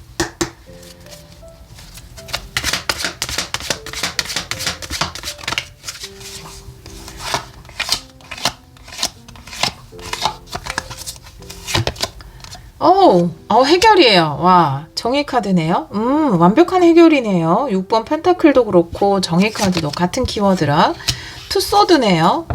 해결이에요. 와, 정의 카드네요. 완벽한 해결이네요. 6번 펜타클도 그렇고 정의 카드도 같은 키워드라 투소드네요.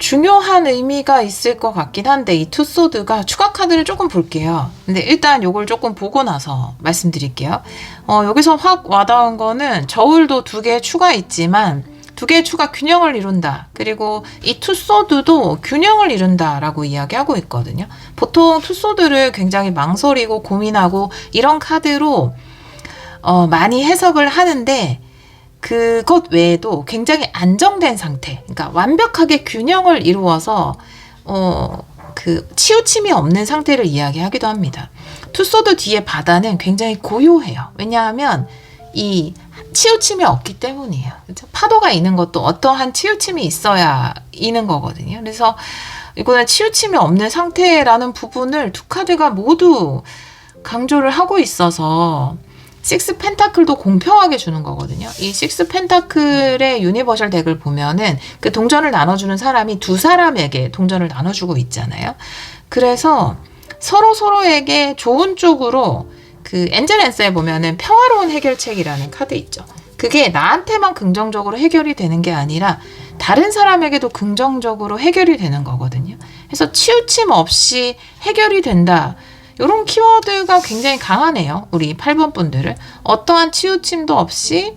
중요한 의미가 있을 것 같긴 한데 이 투소드가 추가 카드를 조금 볼게요. 근데 일단 요걸 조금 보고 나서 말씀드릴게요. 여기서 확 와닿은 거는 저울도 2개 추가 있지만 2개의 추가 균형을 이룬다. 그리고 이 투소드도 균형을 이룬다라고 이야기하고 있거든요. 보통 투소드를 굉장히 망설이고 고민하고 이런 카드로 많이 해석을 하는데 그것 외에도 굉장히 안정된 상태, 그러니까 완벽하게 균형을 이루어서 그 치우침이 없는 상태를 이야기하기도 합니다. 투소드 뒤에 바다는 굉장히 고요해요. 왜냐하면 이 치우침이 없기 때문이에요. 그렇죠? 파도가 있는 것도 어떠한 치우침이 있어야 있는 거거든요. 그래서 이거는 치우침이 없는 상태라는 부분을 두 카드가 모두 강조를 하고 있어서 식스 펜타클도 공평하게 주는 거거든요. 이 식스 펜타클의 유니버셜 덱을 보면은 그 동전을 나눠주는 사람이 두 사람에게 동전을 나눠주고 있잖아요. 그래서 서로에게 좋은 쪽으로 그 엔젤 앤서에 보면은 평화로운 해결책이라는 카드 있죠. 그게 나한테만 긍정적으로 해결이 되는 게 아니라 다른 사람에게도 긍정적으로 해결이 되는 거거든요. 그래서 치우침 없이 해결이 된다. 이런 키워드가 굉장히 강하네요. 우리 8번 분들은 어떠한 치우침도 없이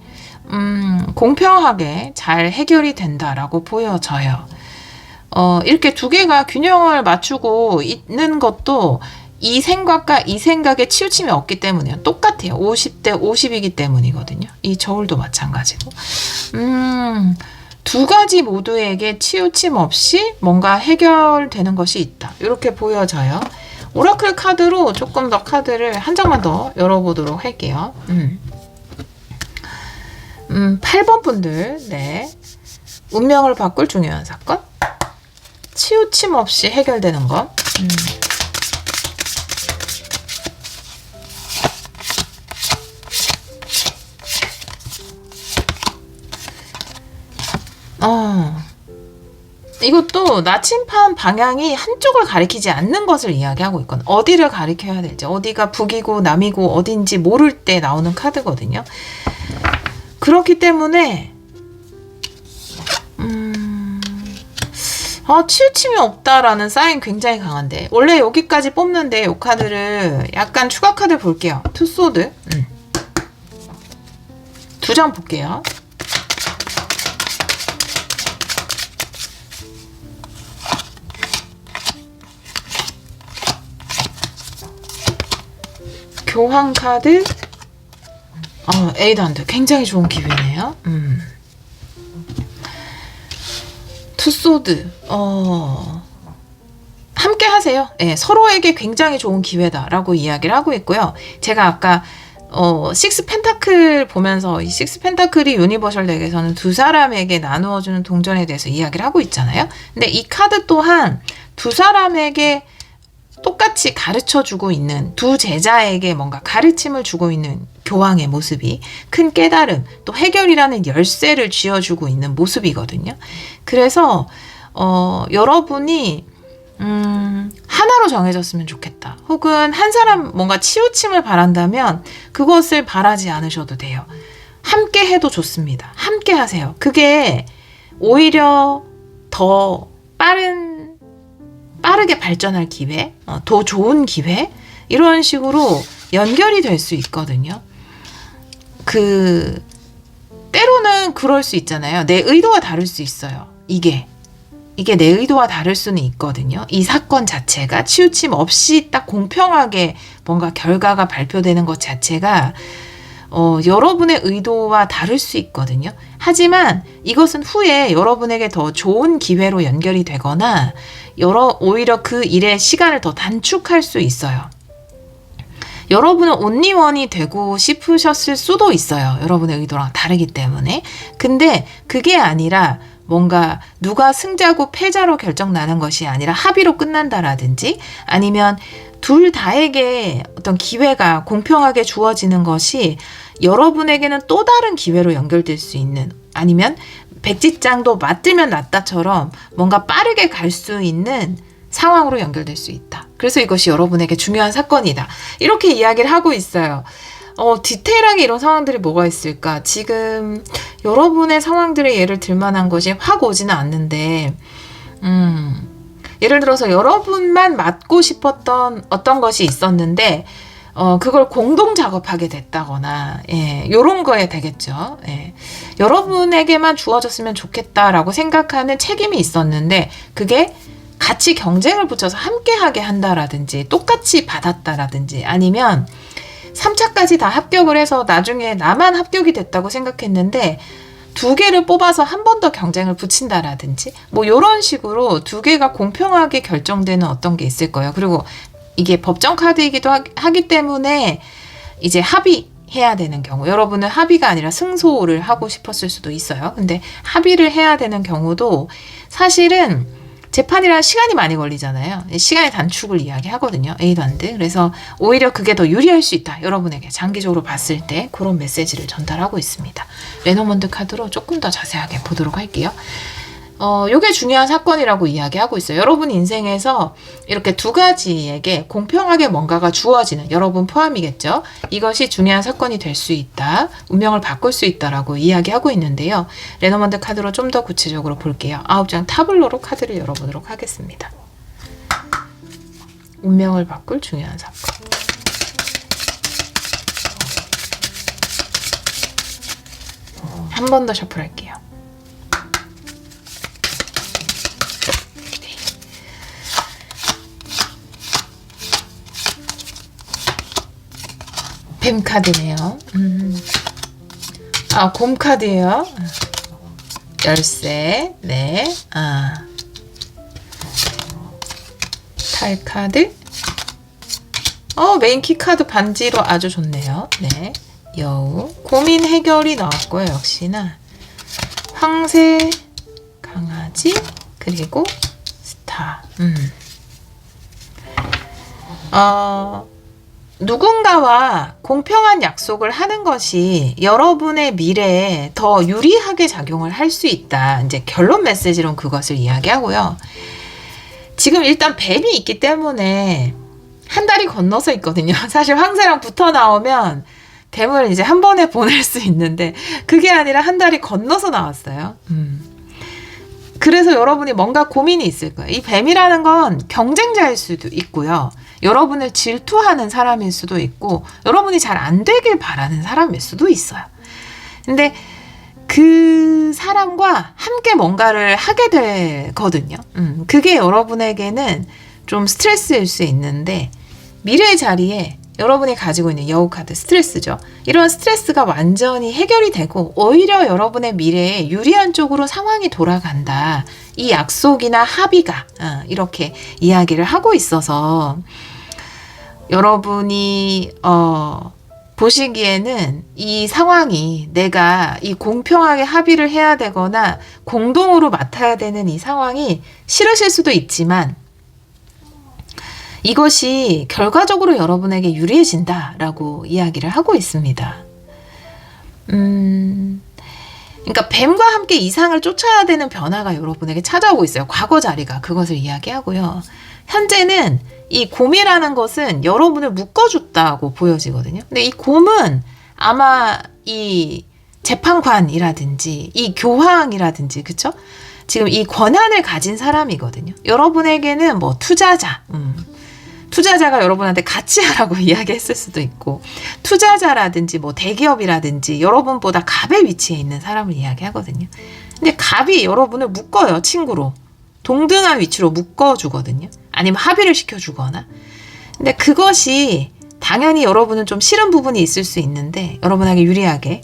공평하게 잘 해결이 된다라고 보여져요. 이렇게 2개가 균형을 맞추고 있는 것도 이 생각과 이 생각에 치우침이 없기 때문이에요. 똑같아요. 50대 50이기 때문이거든요. 이 저울도 마찬가지고. 2가지 모두에게 치우침 없이 뭔가 해결되는 것이 있다. 이렇게 보여져요. 오라클 카드로 조금 더 카드를 한 장만 더 열어보도록 할게요. 8번 분들, 네. 운명을 바꿀 중요한 사건. 치우침 없이 해결되는 것. 이것도 나침판 방향이 한쪽을 가리키지 않는 것을 이야기하고 있거든요. 어디를 가리켜야 될지, 어디가 북이고 남이고 어딘지 모를 때 나오는 카드거든요. 그렇기 때문에 치우침이 없다라는 사인 굉장히 강한데 원래 여기까지 뽑는데 이 카드를 약간 추가 카드 볼게요. 투소드 2장 볼게요. 교환 카드 에이드한드 굉장히 좋은 기회네요. 투소드 함께 하세요. 네, 서로에게 굉장히 좋은 기회다라고 이야기를 하고 있고요. 제가 아까 식스 펜타클 보면서 이 식스 펜타클이 유니버셜 덱에서는 2사람에게 나누어주는 동전에 대해서 이야기를 하고 있잖아요. 근데 이 카드 또한 2사람에게 똑같이 가르쳐주고 있는, 2 제자에게 뭔가 가르침을 주고 있는 교황의 모습이 큰 깨달음, 또 해결이라는 열쇠를 쥐어주고 있는 모습이거든요. 그래서 여러분이 하나로 정해졌으면 좋겠다. 혹은 한 사람 뭔가 치우침을 바란다면 그것을 바라지 않으셔도 돼요. 함께 해도 좋습니다. 함께 하세요. 그게 오히려 더 빠르게 발전할 기회, 더 좋은 기회, 이런 식으로 연결이 될 수 있거든요. 때로는 그럴 수 있잖아요. 내 의도와 다를 수 있어요. 이게 내 의도와 다를 수는 있거든요. 이 사건 자체가 치우침 없이 딱 공평하게 뭔가 결과가 발표되는 것 자체가 여러분의 의도와 다를 수 있거든요. 하지만 이것은 후에 여러분에게 더 좋은 기회로 연결이 되거나 오히려 그 일의 시간을 더 단축할 수 있어요. 여러분은 온리원이 되고 싶으셨을 수도 있어요. 여러분의 의도랑 다르기 때문에. 근데 그게 아니라 뭔가 누가 승자고 패자로 결정나는 것이 아니라 합의로 끝난다라든지 아니면 둘 다에게 어떤 기회가 공평하게 주어지는 것이 여러분에게는 또 다른 기회로 연결될 수 있는, 아니면 백지장도 맞들면 낫다처럼 뭔가 빠르게 갈 수 있는 상황으로 연결될 수 있다. 그래서 이것이 여러분에게 중요한 사건이다. 이렇게 이야기를 하고 있어요. 디테일하게 이런 상황들이 뭐가 있을까? 지금 여러분의 상황들의 예를 들 만한 것이 확 오지는 않는데 예를 들어서 여러분만 맡고 싶었던 어떤 것이 있었는데 그걸 공동 작업하게 됐다거나, 예, 요런 거에 되겠죠. 예. 여러분에게만 주어졌으면 좋겠다라고 생각하는 책임이 있었는데, 그게 같이 경쟁을 붙여서 함께 하게 한다라든지, 똑같이 받았다라든지, 아니면 3차까지 다 합격을 해서 나중에 나만 합격이 됐다고 생각했는데, 2개를 뽑아서 한 번 더 경쟁을 붙인다라든지, 뭐 요런 식으로 2개가 공평하게 결정되는 어떤 게 있을 거예요. 그리고 이게 법정 카드이기도 하기 때문에 이제 합의해야 되는 경우, 여러분은 합의가 아니라 승소를 하고 싶었을 수도 있어요. 근데 합의를 해야 되는 경우도 사실은 재판이란 시간이 많이 걸리잖아요. 시간의 단축을 이야기하거든요. 에이던드. 그래서 오히려 그게 더 유리할 수 있다. 여러분에게 장기적으로 봤을 때 그런 메시지를 전달하고 있습니다. 레노먼드 카드로 조금 더 자세하게 보도록 할게요. 요게 중요한 사건이라고 이야기하고 있어요. 여러분 인생에서 이렇게 2가지에게 공평하게 뭔가가 주어지는, 여러분 포함이겠죠. 이것이 중요한 사건이 될 수 있다. 운명을 바꿀 수 있다라고 이야기하고 있는데요. 레노먼드 카드로 좀 더 구체적으로 볼게요. 9장 타블로로 카드를 열어보도록 하겠습니다. 운명을 바꿀 중요한 사건. 한 번 더 셔플할게요. 뱀 카드네요. 곰 카드예요. 열쇠. 네. 탈 카드. 메인 키 카드 반지로 아주 좋네요. 네. 여우. 고민 해결이 나왔고요. 역시나. 황새, 강아지, 그리고 스타. 누군가와 공평한 약속을 하는 것이 여러분의 미래에 더 유리하게 작용을 할 수 있다. 이제 결론 메시지론 그것을 이야기하고요. 지금 일단 뱀이 있기 때문에 한 달이 건너서 있거든요. 사실 황새랑 붙어 나오면 뱀을 이제 한 번에 보낼 수 있는데 그게 아니라 한 달이 건너서 나왔어요. 그래서 여러분이 뭔가 고민이 있을 거예요. 이 뱀이라는 건 경쟁자일 수도 있고요. 여러분을 질투하는 사람일 수도 있고 여러분이 잘 안 되길 바라는 사람일 수도 있어요. 근데 그 사람과 함께 뭔가를 하게 되거든요. 그게 여러분에게는 좀 스트레스일 수 있는데 미래의 자리에 여러분이 가지고 있는 여우 카드 스트레스죠. 이런 스트레스가 완전히 해결이 되고 오히려 여러분의 미래에 유리한 쪽으로 상황이 돌아간다. 이 약속이나 합의가 이렇게 이야기를 하고 있어서 여러분이 보시기에는 이 상황이 내가 이 공평하게 합의를 해야 되거나 공동으로 맡아야 되는 이 상황이 싫으실 수도 있지만 이것이 결과적으로 여러분에게 유리해진다라고 이야기를 하고 있습니다. 그러니까 뱀과 함께 이상을 쫓아야 되는 변화가 여러분에게 찾아오고 있어요. 과거 자리가 그것을 이야기하고요. 현재는 이 곰이라는 것은 여러분을 묶어줬다고 보여지거든요. 근데 이 곰은 아마 이 재판관이라든지 이 교황이라든지 그쵸? 지금 이 권한을 가진 사람이거든요. 여러분에게는 뭐 투자자가 여러분한테 같이 하라고 이야기했을 수도 있고 투자자라든지 뭐 대기업이라든지 여러분보다 갑의 위치에 있는 사람을 이야기하거든요. 근데 갑이 여러분을 묶어요. 친구로. 동등한 위치로 묶어주거든요. 아니면 합의를 시켜주거나. 근데 그것이 당연히 여러분은 좀 싫은 부분이 있을 수 있는데 여러분에게 유리하게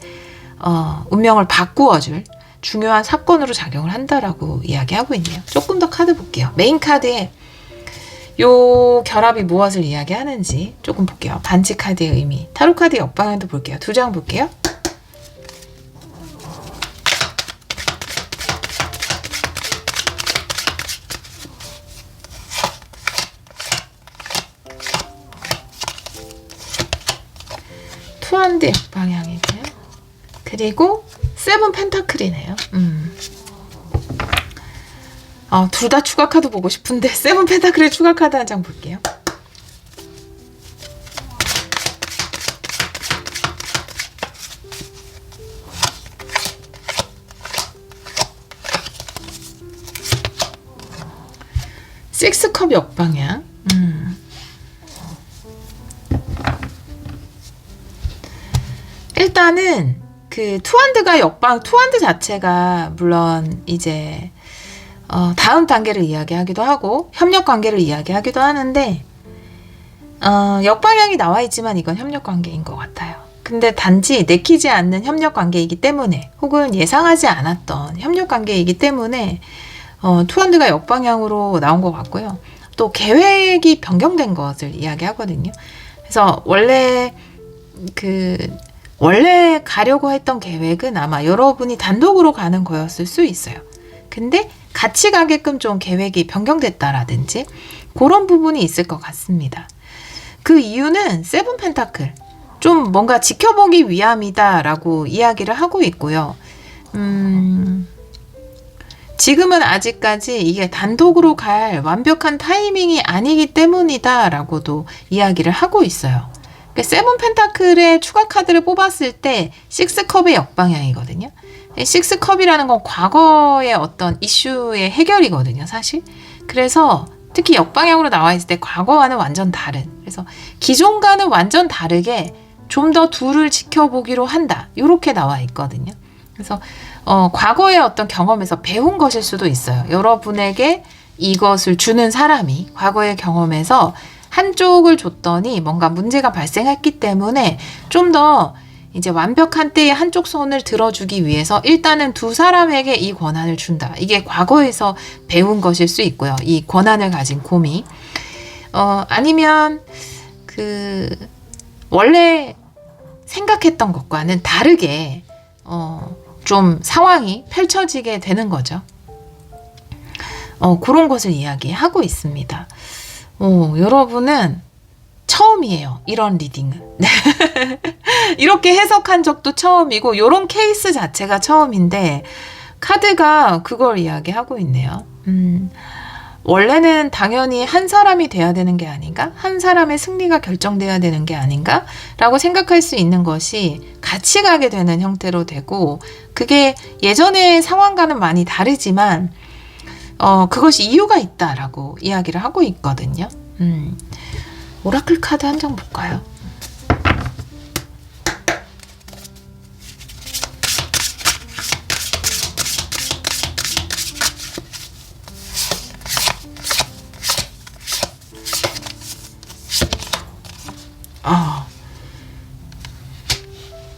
운명을 바꾸어줄 중요한 사건으로 작용을 한다라고 이야기하고 있네요. 조금 더 카드 볼게요. 메인 카드에 요 결합이 무엇을 이야기하는지 조금 볼게요. 반지 카드의 의미. 타로 카드 역방향도 볼게요. 2장 볼게요. 투한드 역방향이고요. 그리고 세븐 펜타클이네요. 둘 다 추가 카드 보고 싶은데 세븐 펜타클의 추가 카드 한 장 볼게요. 식스컵 역방향. 일단은 그 투핸드가 투핸드 자체가 물론 이제 다음 단계를 이야기하기도 하고 협력 관계를 이야기하기도 하는데 역방향이 나와 있지만 이건 협력 관계인 것 같아요. 근데 단지 내키지 않는 협력 관계이기 때문에 혹은 예상하지 않았던 협력 관계이기 때문에 투핸드가 역방향으로 나온 것 같고요. 또 계획이 변경된 것을 이야기하거든요. 그래서 원래 가려고 했던 계획은 아마 여러분이 단독으로 가는 거였을 수 있어요. 근데 같이 가게끔 좀 계획이 변경됐다라든지 그런 부분이 있을 것 같습니다. 그 이유는 세븐 펜타클. 좀 뭔가 지켜보기 위함이다라고 이야기를 하고 있고요. 지금은 아직까지 이게 단독으로 갈 완벽한 타이밍이 아니기 때문이다라고도 이야기를 하고 있어요. 세븐 펜타클의 추가 카드를 뽑았을 때 식스컵의 역방향이거든요. 식스컵이라는 건 과거의 어떤 이슈의 해결이거든요, 사실. 그래서 특히 역방향으로 나와 있을 때 과거와는 완전 다른, 그래서 기존과는 완전 다르게 좀 더 둘을 지켜보기로 한다, 이렇게 나와 있거든요. 그래서 과거의 어떤 경험에서 배운 것일 수도 있어요. 여러분에게 이것을 주는 사람이 과거의 경험에서 한쪽을 줬더니 뭔가 문제가 발생했기 때문에 좀 더 이제 완벽한 때에 한쪽 손을 들어주기 위해서 일단은 두 사람에게 이 권한을 준다. 이게 과거에서 배운 것일 수 있고요. 이 권한을 가진 곰이. 아니면 원래 생각했던 것과는 다르게 좀 상황이 펼쳐지게 되는 거죠. 그런 것을 이야기하고 있습니다. 여러분은 처음이에요. 이런 리딩은. 이렇게 해석한 적도 처음이고 이런 케이스 자체가 처음인데 카드가 그걸 이야기하고 있네요. 원래는 당연히 한 사람이 돼야 되는 게 아닌가? 한 사람의 승리가 결정돼야 되는 게 아닌가? 라고 생각할 수 있는 것이 같이 가게 되는 형태로 되고, 그게 예전의 상황과는 많이 다르지만 그것이 이유가 있다라고 이야기를 하고 있거든요. 오라클 카드 한 장 볼까요?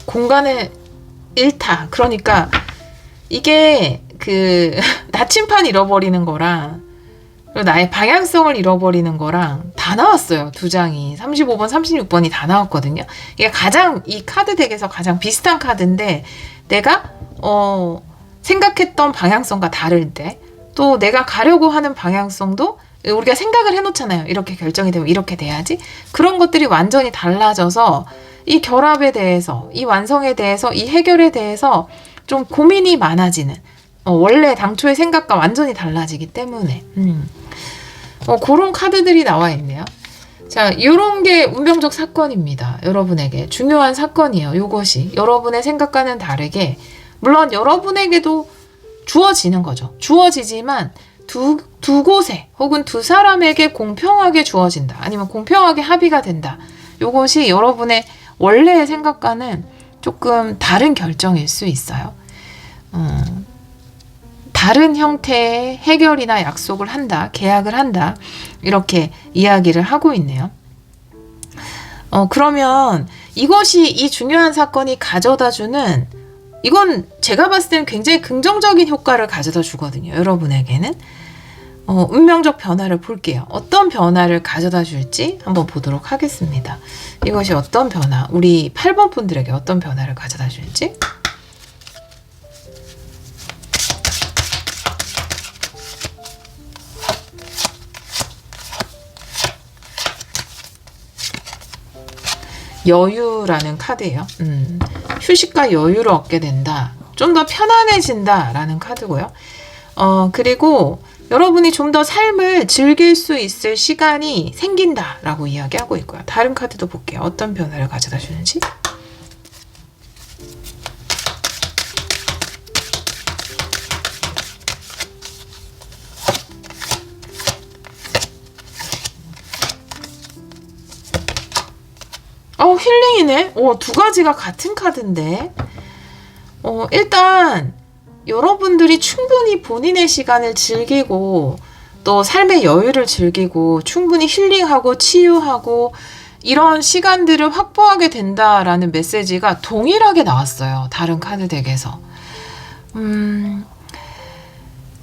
공간의 일타. 그러니까 이게 나침판 잃어버리는 거랑 그리고 나의 방향성을 잃어버리는 거랑 다 나왔어요. 두 장이 35번, 36번이 다 나왔거든요. 이게 이 카드 덱에서 가장 비슷한 카드인데 내가 생각했던 방향성과 다를 때, 또 내가 가려고 하는 방향성도 우리가 생각을 해놓잖아요. 이렇게 결정이 되면 이렇게 돼야지. 그런 것들이 완전히 달라져서 이 결합에 대해서, 이 완성에 대해서, 이 해결에 대해서 좀 고민이 많아지는, 원래 당초의 생각과 완전히 달라지기 때문에 그런 카드들이 나와 있네요. 자, 이런 게 운명적 사건입니다. 여러분에게 중요한 사건이에요. 이것이 여러분의 생각과는 다르게, 물론 여러분에게도 주어지는 거죠. 주어지지만 두 곳에 혹은 두 사람에게 공평하게 주어진다. 아니면 공평하게 합의가 된다. 이것이 여러분의 원래의 생각과는 조금 다른 결정일 수 있어요. 다른 형태의 해결이나 약속을 한다, 계약을 한다, 이렇게 이야기를 하고 있네요. 그러면 이것이, 이 중요한 사건이 가져다주는, 이건 제가 봤을 때는 굉장히 긍정적인 효과를 가져다 주거든요. 여러분에게는. 운명적 변화를 볼게요. 어떤 변화를 가져다 줄지 한번 보도록 하겠습니다. 이것이 어떤 변화, 우리 8번 분들에게 어떤 변화를 가져다 줄지. 여유라는 카드예요. 휴식과 여유를 얻게 된다. 좀 더 편안해진다 라는 카드고요. 그리고 여러분이 좀 더 삶을 즐길 수 있을 시간이 생긴다 라고 이야기하고 있고요. 다른 카드도 볼게요. 어떤 변화를 가져다 주는지. 힐링이네. 두 가지가 같은 카드인데. 일단 여러분들이 충분히 본인의 시간을 즐기고 또 삶의 여유를 즐기고 충분히 힐링하고 치유하고 이런 시간들을 확보하게 된다라는 메시지가 동일하게 나왔어요. 다른 카드 덱에서.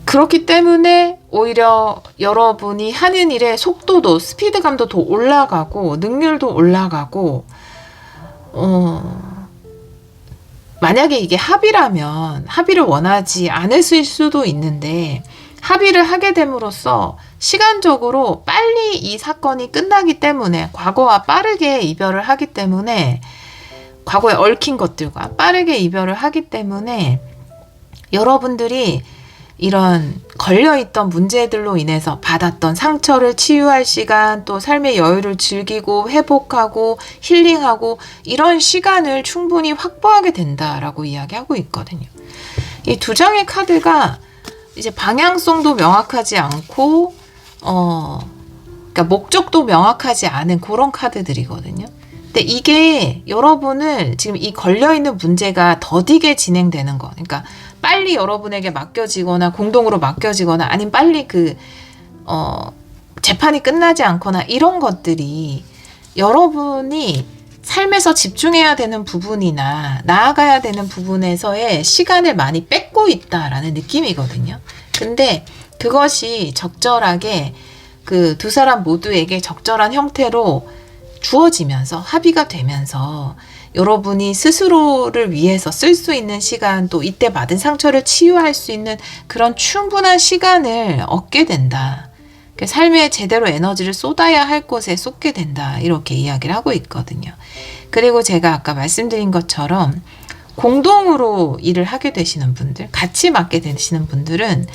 그렇기 때문에 오히려 여러분이 하는 일의 속도도 스피드감도 더 올라가고 능률도 올라가고 만약에 이게 합의라면 합의를 원하지 않으실 수도 있는데 합의를 하게 됨으로써 시간적으로 빨리 이 사건이 끝나기 때문에 과거와 빠르게 이별을 하기 때문에 과거에 얽힌 것들과 빠르게 이별을 하기 때문에 여러분들이 이런 걸려있던 문제들로 인해서 받았던 상처를 치유할 시간, 또 삶의 여유를 즐기고 회복하고 힐링하고 이런 시간을 충분히 확보하게 된다라고 이야기하고 있거든요. 이 두 장의 카드가 이제 방향성도 명확하지 않고 그러니까 목적도 명확하지 않은 그런 카드들이거든요. 근데 이게 여러분을 지금 이 걸려있는 문제가 더디게 진행되는 거, 그러니까 빨리 여러분에게 맡겨지거나 공동으로 맡겨지거나 아니면 빨리 재판이 끝나지 않거나 이런 것들이 여러분이 삶에서 집중해야 되는 부분이나 나아가야 되는 부분에서의 시간을 많이 뺏고 있다라는 느낌이거든요. 근데 그것이 적절하게 그 두 사람 모두에게 적절한 형태로 주어지면서 합의가 되면서 여러분이 스스로를 위해서 쓸 수 있는 시간, 또 이때 받은 상처를 치유할 수 있는 그런 충분한 시간을 얻게 된다. 삶에 제대로 에너지를 쏟아야 할 곳에 쏟게 된다. 이렇게 이야기를 하고 있거든요. 그리고 제가 아까 말씀드린 것처럼 공동으로 일을 하게 되시는 분들, 같이 맡게 되시는 분들은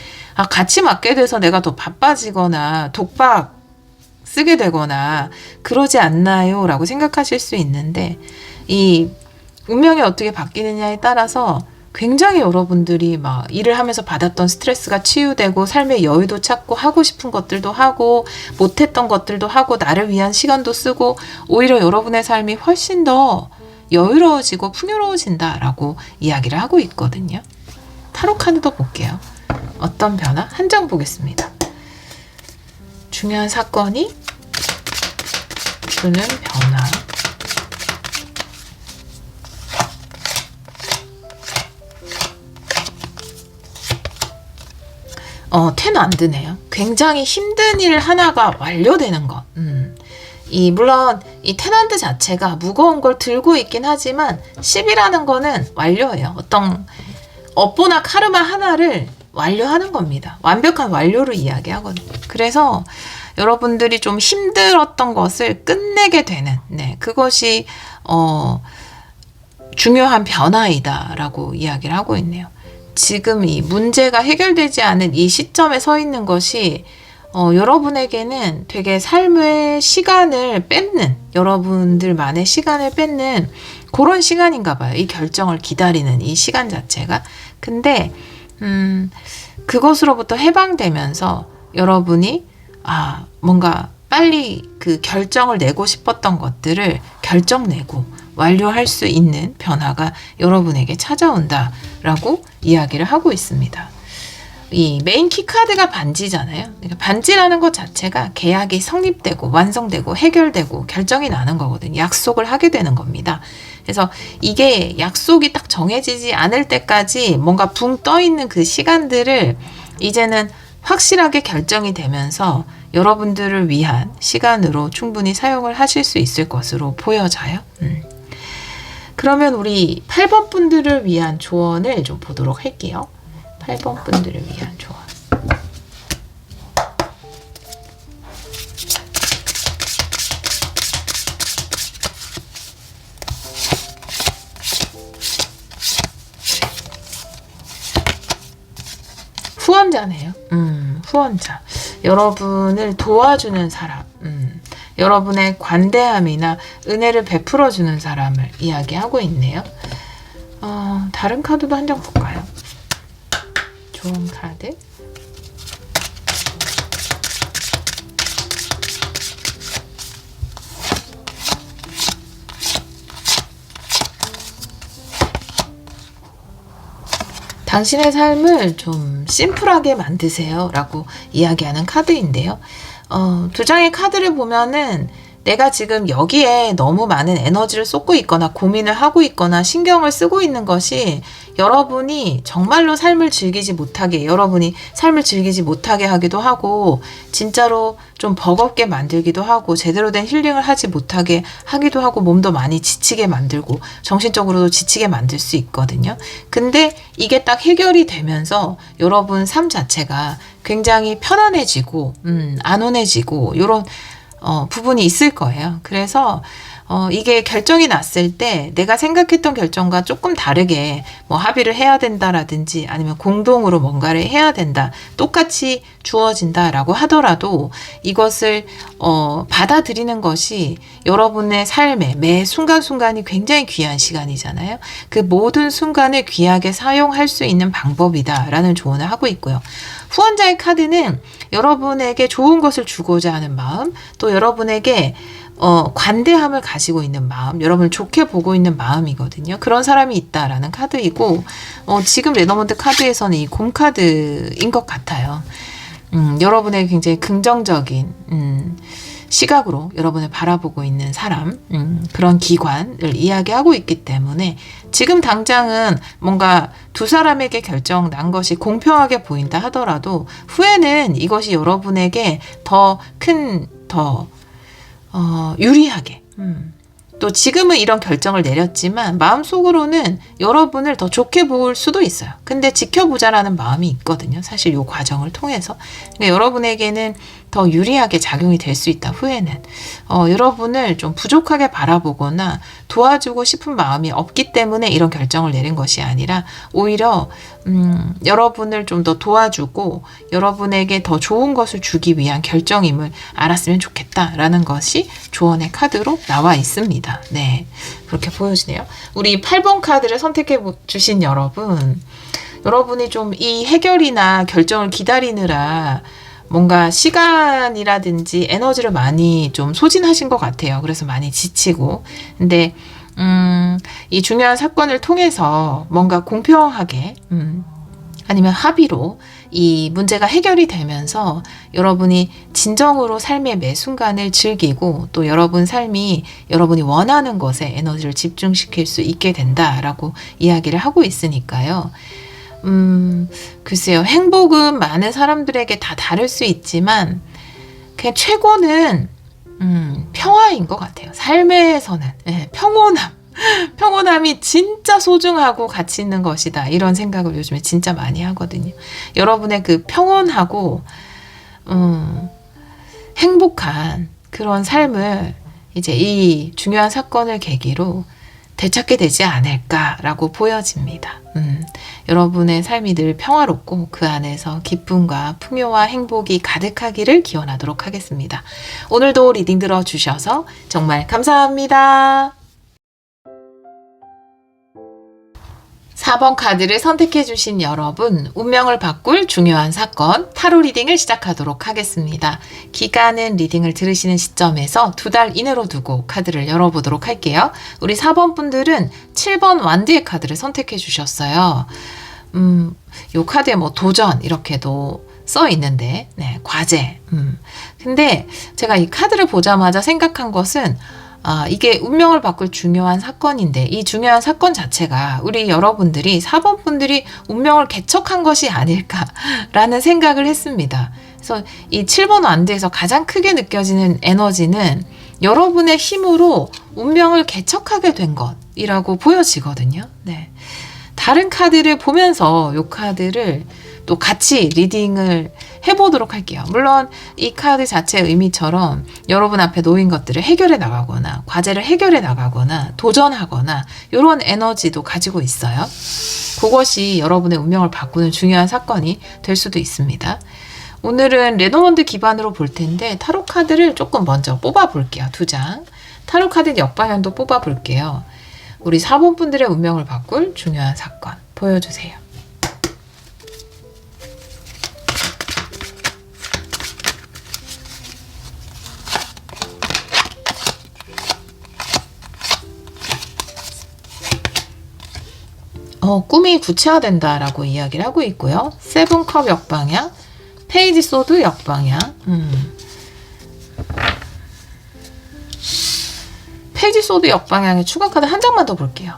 같이 맡게 돼서 내가 더 바빠지거나 독박 쓰게 되거나 그러지 않나요? 라고 생각하실 수 있는데 이 운명이 어떻게 바뀌느냐에 따라서 굉장히 여러분들이 막 일을 하면서 받았던 스트레스가 치유되고 삶의 여유도 찾고 하고 싶은 것들도 하고 못했던 것들도 하고 나를 위한 시간도 쓰고 오히려 여러분의 삶이 훨씬 더 여유로워지고 풍요로워진다라고 이야기를 하고 있거든요. 타로 카드도 볼게요. 어떤 변화? 한 장 보겠습니다. 중요한 사건이 주는 변화. 텐 안 드네요. 굉장히 힘든 일 하나가 완료되는 것. 물론 이 테넌트 자체가 무거운 걸 들고 있긴 하지만 10이라는 거는 완료예요. 어떤 업보나 카르마 하나를 완료하는 겁니다. 완벽한 완료를 이야기하거든요. 그래서 여러분들이 좀 힘들었던 것을 끝내게 되는 그것이 중요한 변화이다라고 이야기를 하고 있네요. 지금 이 문제가 해결되지 않은 이 시점에 서 있는 것이 여러분에게는 되게 삶의 시간을 뺏는, 여러분들만의 시간을 뺏는 그런 시간인가 봐요. 이 결정을 기다리는 이 시간 자체가. 근데 그것으로부터 해방되면서 여러분이 뭔가 빨리 그 결정을 내고 싶었던 것들을 결정내고 완료할 수 있는 변화가 여러분에게 찾아온다라고 이야기를 하고 있습니다. 이 메인 키카드가 반지잖아요. 그러니까 반지라는 것 자체가 계약이 성립되고 완성되고 해결되고 결정이 나는 거거든요. 약속을 하게 되는 겁니다. 그래서 이게 약속이 딱 정해지지 않을 때까지 뭔가 붕 떠 있는 그 시간들을 이제는 확실하게 결정이 되면서 여러분들을 위한 시간으로 충분히 사용을 하실 수 있을 것으로 보여져요. 그러면 우리 8번 분들을 위한 조언을 좀 보도록 할게요. 8번 분들을 위한 조언. 후원자네요. 후원자. 여러분을 도와주는 사람. 여러분의 관대함이나 은혜를 베풀어주는 사람을 이야기하고 있네요. 다른 카드도 한 장 볼까요? 좋은 카드. 당신의 삶을 좀 심플하게 만드세요 라고 이야기하는 카드인데요. 두 장의 카드를 보면은 내가 지금 여기에 너무 많은 에너지를 쏟고 있거나 고민을 하고 있거나 신경을 쓰고 있는 것이 여러분이 정말로 삶을 즐기지 못하게, 여러분이 삶을 즐기지 못하게 하기도 하고, 진짜로 좀 버겁게 만들기도 하고, 제대로 된 힐링을 하지 못하게 하기도 하고, 몸도 많이 지치게 만들고, 정신적으로도 지치게 만들 수 있거든요. 근데 이게 딱 해결이 되면서 여러분 삶 자체가 굉장히 편안해지고, 안온해지고, 이런 부분이 있을 거예요. 그래서 이게 결정이 났을 때 내가 생각했던 결정과 조금 다르게 뭐 합의를 해야 된다라든지 아니면 공동으로 뭔가를 해야 된다, 똑같이 주어진다라고 하더라도 이것을 받아들이는 것이 여러분의 삶의 매 순간순간이 굉장히 귀한 시간이잖아요. 그 모든 순간을 귀하게 사용할 수 있는 방법이다라는 조언을 하고 있고요. 후원자의 카드는 여러분에게 좋은 것을 주고자 하는 마음, 또 여러분에게 관대함을 가지고 있는 마음, 여러분을 좋게 보고 있는 마음이거든요. 그런 사람이 있다라는 카드이고, 지금 레너먼드 카드에서는 이 곰 카드인 것 같아요. 여러분의 굉장히 긍정적인 시각으로 여러분을 바라보고 있는 사람, 그런 기관을 이야기하고 있기 때문에 지금 당장은 뭔가 두 사람에게 결정 난 것이 공평하게 보인다 하더라도 후에는 이것이 여러분에게 더 유리하게, 또 지금은 이런 결정을 내렸지만 마음속으로는 여러분을 더 좋게 볼 수도 있어요. 근데 지켜보자라는 마음이 있거든요. 사실 이 과정을 통해서. 그러니까 여러분에게는 더 유리하게 작용이 될 수 있다. 후에는 여러분을 좀 부족하게 바라보거나 도와주고 싶은 마음이 없기 때문에 이런 결정을 내린 것이 아니라 오히려 여러분을 좀 더 도와주고 여러분에게 더 좋은 것을 주기 위한 결정임을 알았으면 좋겠다라는 것이 조언의 카드로 나와 있습니다. 네, 그렇게 보여지네요. 우리 8번 카드를 선택해 주신 여러분이 좀 이 해결이나 결정을 기다리느라 뭔가 시간이라든지 에너지를 많이 좀 소진하신 것 같아요. 그래서 많이 지치고. 근데 이 중요한 사건을 통해서 뭔가 공평하게 아니면 합의로 이 문제가 해결이 되면서 여러분이 진정으로 삶의 매 순간을 즐기고 또 여러분 삶이 여러분이 원하는 것에 에너지를 집중시킬 수 있게 된다라고 이야기를 하고 있으니까요. 글쎄요. 행복은 많은 사람들에게 다 다를 수 있지만 그냥 최고는 평화인 것 같아요. 삶에서는 평온함이 진짜 소중하고 가치 있는 것이다. 이런 생각을 요즘에 진짜 많이 하거든요. 여러분의 그 평온하고 행복한 그런 삶을 이제 이 중요한 사건을 계기로 되찾게 되지 않을까라고 보여집니다. 여러분의 삶이 늘 평화롭고 그 안에서 기쁨과 풍요와 행복이 가득하기를 기원하도록 하겠습니다. 오늘도 리딩 들어주셔서 정말 감사합니다. 4번 카드를 선택해 주신 여러분, 운명을 바꿀 중요한 사건 타로 리딩을 시작하도록 하겠습니다. 기간은 리딩을 들으시는 시점에서 2달 이내로 두고 카드를 열어보도록 할게요. 우리 4번 분들은 7번 완드의 카드를 선택해 주셨어요. 이 카드에 뭐 도전 이렇게도 써 있는데, 네, 과제. 근데 제가 이 카드를 보자마자 생각한 것은 이게 운명을 바꿀 중요한 사건인데 이 중요한 사건 자체가 우리 여러분들이 4번 분들이 운명을 개척한 것이 아닐까라는 생각을 했습니다. 그래서 이 7번 완드에서 가장 크게 느껴지는 에너지는 여러분의 힘으로 운명을 개척하게 된 것이라고 보여지거든요. 네. 다른 카드를 보면서 이 카드를 또 같이 리딩을 해보도록 할게요. 물론 이 카드 자체의 의미처럼 여러분 앞에 놓인 것들을 해결해 나가거나 과제를 해결해 나가거나 도전하거나 이런 에너지도 가지고 있어요. 그것이 여러분의 운명을 바꾸는 중요한 사건이 될 수도 있습니다. 오늘은 레노먼드 기반으로 볼 텐데 타로 카드를 조금 먼저 뽑아 볼게요. 2장. 타로 카드 역방향도 뽑아 볼게요. 우리 4번 분들의 운명을 바꿀 중요한 사건 보여주세요. 꿈이 구체화된다라고 이야기를 하고 있고요. 세븐컵 역방향, 페이지 소드 역방향. 페이지 소드 역방향의 추가 카드 한 장만 더 볼게요.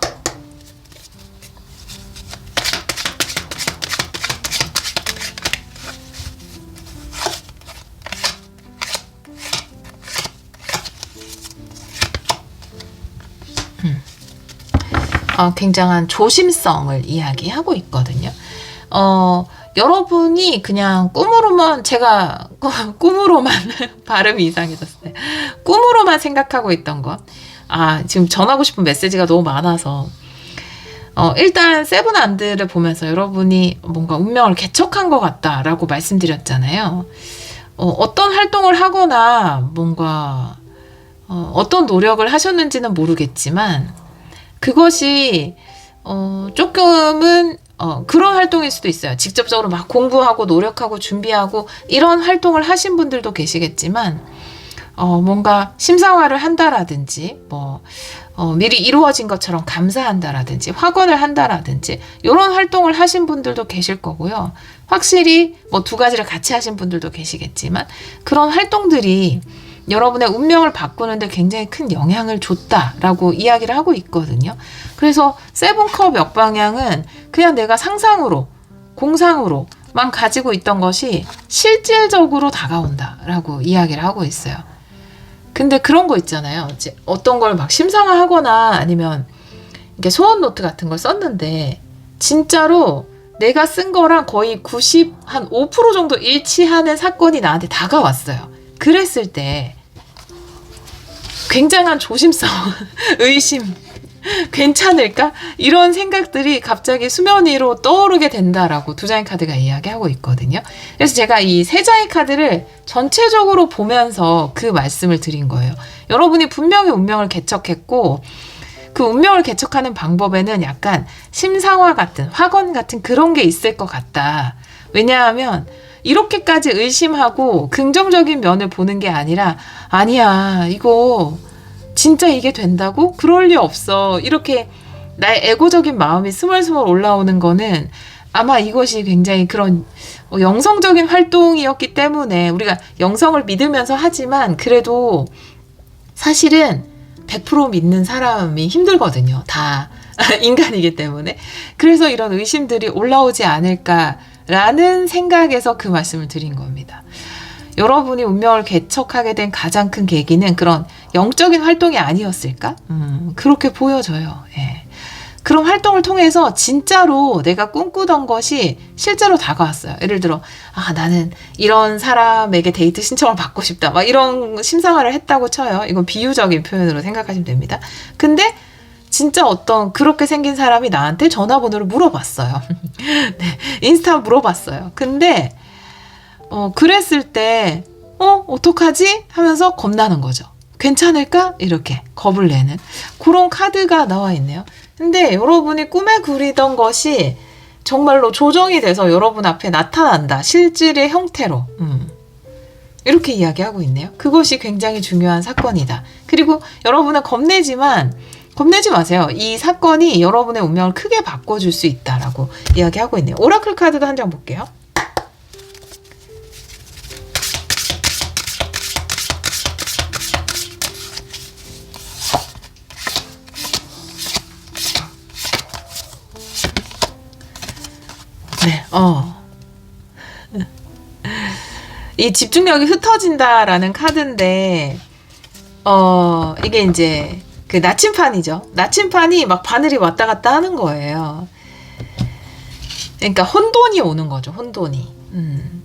굉장한 조심성을 이야기하고 있거든요. 여러분이 그냥 꿈으로만, 제가 꿈으로만 발음이 이상해졌어요. 꿈으로만 생각하고 있던 것. 지금 전하고 싶은 메시지가 너무 많아서. 일단 세븐안드를 보면서 여러분이 뭔가 운명을 개척한 것 같다라고 말씀드렸잖아요. 어떤 활동을 하거나 뭔가 어떤 노력을 하셨는지는 모르겠지만 그것이 조금은 그런 활동일 수도 있어요. 직접적으로 막 공부하고 노력하고 준비하고 이런 활동을 하신 분들도 계시겠지만 뭔가 심사화를 한다라든지 미리 이루어진 것처럼 감사한다라든지 확언을 한다라든지 이런 활동을 하신 분들도 계실 거고요. 확실히 두 가지를 같이 하신 분들도 계시겠지만 그런 활동들이 여러분의 운명을 바꾸는데 굉장히 큰 영향을 줬다라고 이야기를 하고 있거든요. 그래서 세븐컵 역방향은 그냥 내가 상상으로, 공상으로만 가지고 있던 것이 실질적으로 다가온다라고 이야기를 하고 있어요. 근데 그런 거 있잖아요. 어떤 걸 막 심상화하거나 아니면 이렇게 소원 노트 같은 걸 썼는데 진짜로 내가 쓴 거랑 거의 5% 정도 일치하는 사건이 나한테 다가왔어요. 그랬을 때 굉장한 조심성, 의심, 괜찮을까? 이런 생각들이 갑자기 수면 위로 떠오르게 된다라고 두 장의 카드가 이야기하고 있거든요. 그래서 제가 이 세 장의 카드를 전체적으로 보면서 그 말씀을 드린 거예요. 여러분이 분명히 운명을 개척했고 그 운명을 개척하는 방법에는 약간 심상화 같은, 확언 같은 그런 게 있을 것 같다. 왜냐하면 이렇게까지 의심하고 긍정적인 면을 보는 게 아니라 아니야 이거 진짜 이게 된다고? 그럴 리 없어. 이렇게 나의 에고적인 마음이 스멀스멀 올라오는 거는 아마 이것이 굉장히 그런 영성적인 활동이었기 때문에 우리가 영성을 믿으면서 하지만 그래도 사실은 100% 믿는 사람이 힘들거든요. 다 인간이기 때문에. 그래서 이런 의심들이 올라오지 않을까라는 생각에서 그 말씀을 드린 겁니다. 여러분이 운명을 개척하게 된 가장 큰 계기는 그런 영적인 활동이 아니었을까? 그렇게 보여져요. 예. 그런 활동을 통해서 진짜로 내가 꿈꾸던 것이 실제로 다가왔어요. 예를 들어, 나는 이런 사람에게 데이트 신청을 받고 싶다. 막 이런 심사화를 했다고 쳐요. 이건 비유적인 표현으로 생각하시면 됩니다. 근데 진짜 어떤 그렇게 생긴 사람이 나한테 전화번호를 물어봤어요. 네, 인스타 물어봤어요. 근데 그랬을 때 어떡하지? 하면서 겁나는 거죠. 괜찮을까? 이렇게 겁을 내는 그런 카드가 나와 있네요. 근데 여러분이 꿈에 그리던 것이 정말로 조정이 돼서 여러분 앞에 나타난다. 실질의 형태로. 이렇게 이야기하고 있네요. 그것이 굉장히 중요한 사건이다. 그리고 여러분은 겁내지 마세요. 이 사건이 여러분의 운명을 크게 바꿔줄 수 있다라고 이야기하고 있네요. 오라클 카드도 한 장 볼게요. 네, 이 집중력이 흩어진다라는 카드인데, 이게 이제 그 나침판이죠. 나침판이 막 바늘이 왔다 갔다 하는 거예요. 그러니까 혼돈이 오는 거죠. 혼돈이.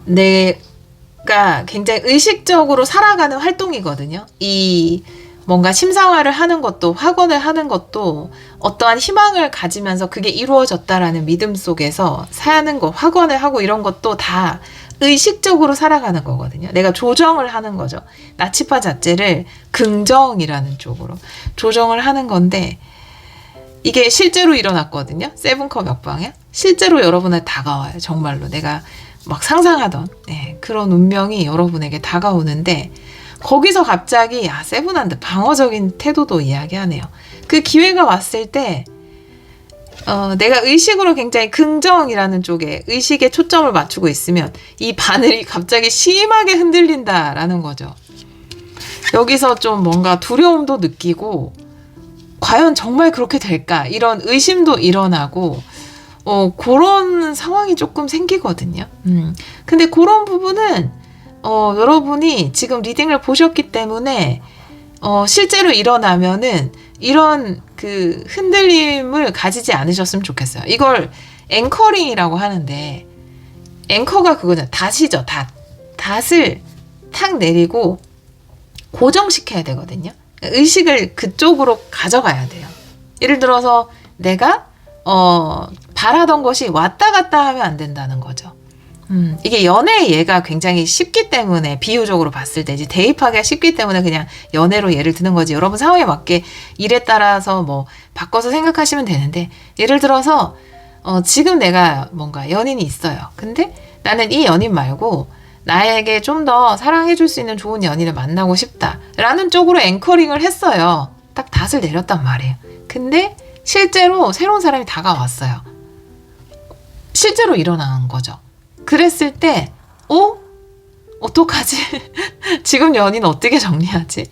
내가 굉장히 의식적으로 살아가는 활동이거든요. 이 뭔가 심상화를 하는 것도 확언을 하는 것도 어떠한 희망을 가지면서 그게 이루어졌다라는 믿음 속에서 사는 거, 확언을 하고 이런 것도 다 의식적으로 살아가는 거거든요. 내가 조정을 하는 거죠. 나치파 자체를 긍정이라는 쪽으로 조정을 하는 건데 이게 실제로 일어났거든요. 세븐컵 역방향. 실제로 여러분한테 다가와요. 정말로 내가 막 상상하던 그런 운명이 여러분에게 다가오는데 거기서 갑자기 세븐한테 방어적인 태도도 이야기하네요. 그 기회가 왔을 때 내가 의식으로 굉장히 긍정이라는 쪽에 의식에 초점을 맞추고 있으면 이 바늘이 갑자기 심하게 흔들린다라는 거죠. 여기서 좀 뭔가 두려움도 느끼고 과연 정말 그렇게 될까? 이런 의심도 일어나고 그런 상황이 조금 생기거든요. 근데 그런 부분은 여러분이 지금 리딩을 보셨기 때문에 실제로 일어나면은 이런 그 흔들림을 가지지 않으셨으면 좋겠어요. 이걸 앵커링이라고 하는데 앵커가 그거잖아요. 닷이죠. 닷을 탁 내리고 고정시켜야 되거든요. 의식을 그쪽으로 가져가야 돼요. 예를 들어서 내가 바라던 것이 왔다 갔다 하면 안 된다는 거죠. 이게 연애의 예가 굉장히 쉽기 때문에 비유적으로 봤을 때 이제 대입하기가 쉽기 때문에 그냥 연애로 예를 드는 거지. 여러분 상황에 맞게 일에 따라서 뭐 바꿔서 생각하시면 되는데 예를 들어서 지금 내가 뭔가 연인이 있어요. 근데 나는 이 연인 말고 나에게 좀 더 사랑해줄 수 있는 좋은 연인을 만나고 싶다라는 쪽으로 앵커링을 했어요. 딱 닷을 내렸단 말이에요. 근데 실제로 새로운 사람이 다가왔어요. 실제로 일어나는 거죠. 그랬을 때, 어떡하지? 지금 연인 어떻게 정리하지?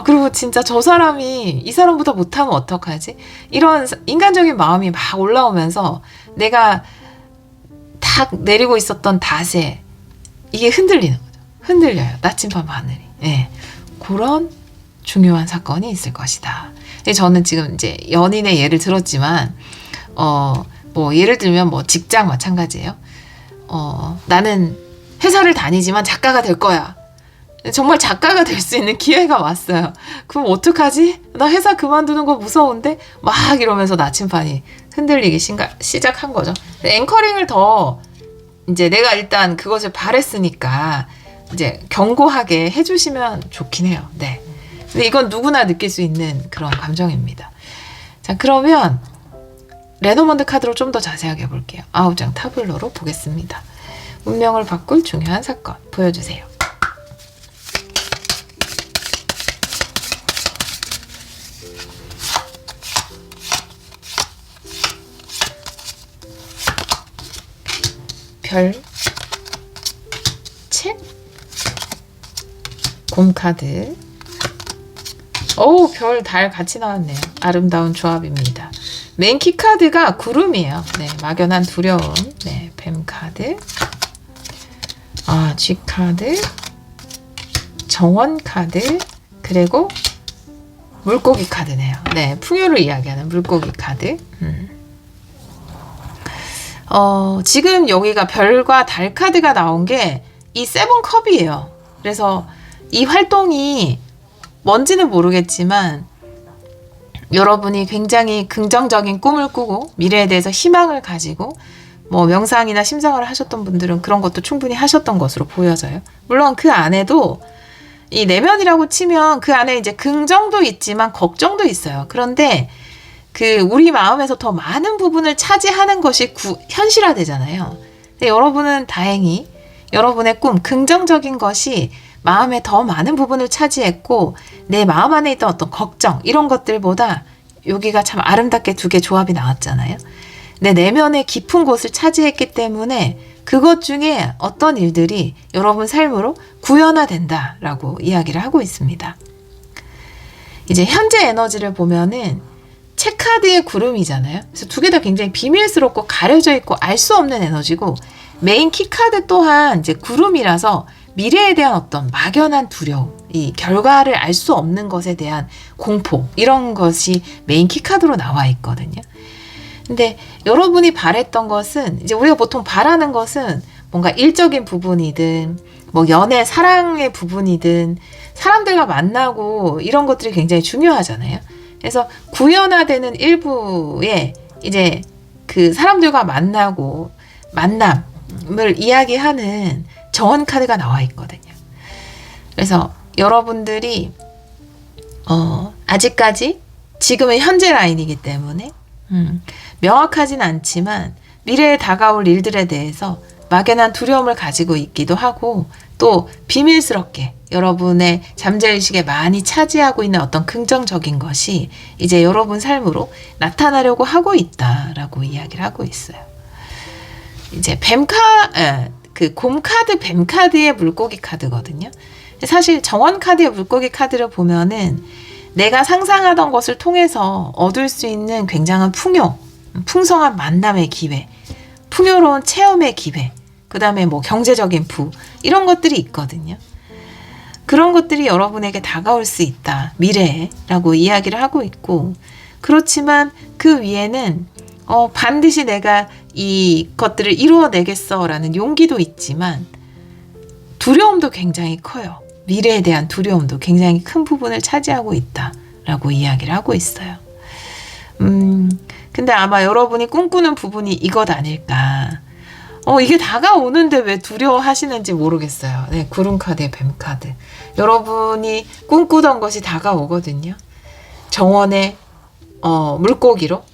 그리고 진짜 저 사람이 이 사람보다 못하면 어떡하지? 이런 인간적인 마음이 막 올라오면서 내가 탁 내리고 있었던 닷에 이게 흔들리는 거죠. 흔들려요. 나침반 바늘이. 네. 그런 중요한 사건이 있을 것이다. 저는 지금 이제 연인의 예를 들었지만, 뭐 예를 들면 뭐 직장 마찬가지예요. 나는 회사를 다니지만 작가가 될 거야. 정말 작가가 될 수 있는 기회가 왔어요. 그럼 어떡하지? 나 회사 그만두는 거 무서운데? 막 이러면서 나침반이 흔들리기 시작한 거죠. 앵커링을 더 이제 내가 일단 그것을 바랬으니까 이제 견고하게 해주시면 좋긴 해요. 네. 근데 이건 누구나 느낄 수 있는 그런 감정입니다. 자, 그러면 레노먼드 카드로 좀 더 자세하게 볼게요. 9장 타블로로 보겠습니다. 운명을 바꿀 중요한 사건 보여주세요. 별, 책, 곰카드. 별, 달 같이 나왔네요. 아름다운 조합입니다. 메인 키카드가 구름이에요. 네, 막연한 두려움. 네, 뱀카드. G카드. 정원카드. 그리고 물고기 카드네요. 네, 풍요를 이야기하는 물고기 카드. 지금 여기가 별과 달 카드가 나온 게 이 세븐컵이에요. 그래서 이 활동이 뭔지는 모르겠지만 여러분이 굉장히 긍정적인 꿈을 꾸고 미래에 대해서 희망을 가지고 뭐 명상이나 심상을 하셨던 분들은 그런 것도 충분히 하셨던 것으로 보여져요. 물론 그 안에도 이 내면이라고 치면 그 안에 이제 긍정도 있지만 걱정도 있어요. 그런데 그 우리 마음에서 더 많은 부분을 차지하는 것이 현실화되잖아요. 근데 여러분은 다행히 여러분의 꿈, 긍정적인 것이 마음에 더 많은 부분을 차지했고 내 마음 안에 있던 어떤 걱정 이런 것들보다 여기가 참 아름답게 두 개 조합이 나왔잖아요. 내 내면의 깊은 곳을 차지했기 때문에 그것 중에 어떤 일들이 여러분 삶으로 구현화된다라고 이야기를 하고 있습니다. 이제 현재 에너지를 보면은 체카드의 구름이잖아요. 그래서 두 개 다 굉장히 비밀스럽고 가려져 있고 알 수 없는 에너지고 메인 키카드 또한 이제 구름이라서 미래에 대한 어떤 막연한 두려움, 이 결과를 알 수 없는 것에 대한 공포 이런 것이 메인 키카드로 나와 있거든요. 근데 여러분이 바랬던 것은 이제 우리가 보통 바라는 것은 뭔가 일적인 부분이든 뭐 연애, 사랑의 부분이든 사람들과 만나고 이런 것들이 굉장히 중요하잖아요. 그래서 구현화되는 일부에 이제 그 사람들과 만나고 만남을 이야기하는 정원 카드가 나와 있거든요. 그래서 여러분들이 아직까지 지금은 현재 라인이기 때문에 명확하진 않지만 미래에 다가올 일들에 대해서 막연한 두려움을 가지고 있기도 하고 또 비밀스럽게 여러분의 잠재의식에 많이 차지하고 있는 어떤 긍정적인 것이 이제 여러분 삶으로 나타나려고 하고 있다라고 이야기를 하고 있어요. 이제 그 곰카드, 뱀카드의 물고기 카드거든요. 사실 정원 카드의 물고기 카드를 보면은 내가 상상하던 것을 통해서 얻을 수 있는 굉장한 풍성한 만남의 기회, 풍요로운 체험의 기회, 그 다음에 뭐 경제적인 부, 이런 것들이 있거든요. 그런 것들이 여러분에게 다가올 수 있다, 미래라고 이야기를 하고 있고, 그렇지만 그 위에는 반드시 내가 이 것들을 이루어내겠어라는 용기도 있지만 두려움도 굉장히 커요. 미래에 대한 두려움도 굉장히 큰 부분을 차지하고 있다라고 이야기를 하고 있어요. 근데 아마 여러분이 꿈꾸는 부분이 이것 아닐까. 이게 다가오는데 왜 두려워하시는지 모르겠어요. 네, 구름카드의 뱀카드. 여러분이 꿈꾸던 것이 다가오거든요. 정원의 물고기로.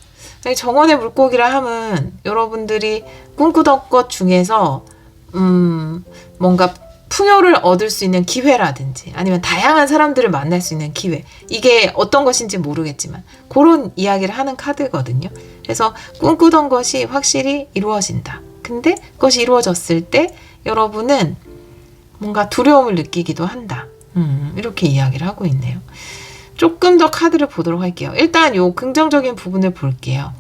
정원의 물고기라 하면 여러분들이 꿈꾸던 것 중에서 뭔가 풍요를 얻을 수 있는 기회라든지 아니면 다양한 사람들을 만날 수 있는 기회, 이게 어떤 것인지 모르겠지만 그런 이야기를 하는 카드거든요. 그래서 꿈꾸던 것이 확실히 이루어진다. 근데 그것이 이루어졌을 때 여러분은 뭔가 두려움을 느끼기도 한다. 이렇게 이야기를 하고 있네요. 조금 더 카드를 보도록 할게요. 일단 요 긍정적인 부분을 볼게요.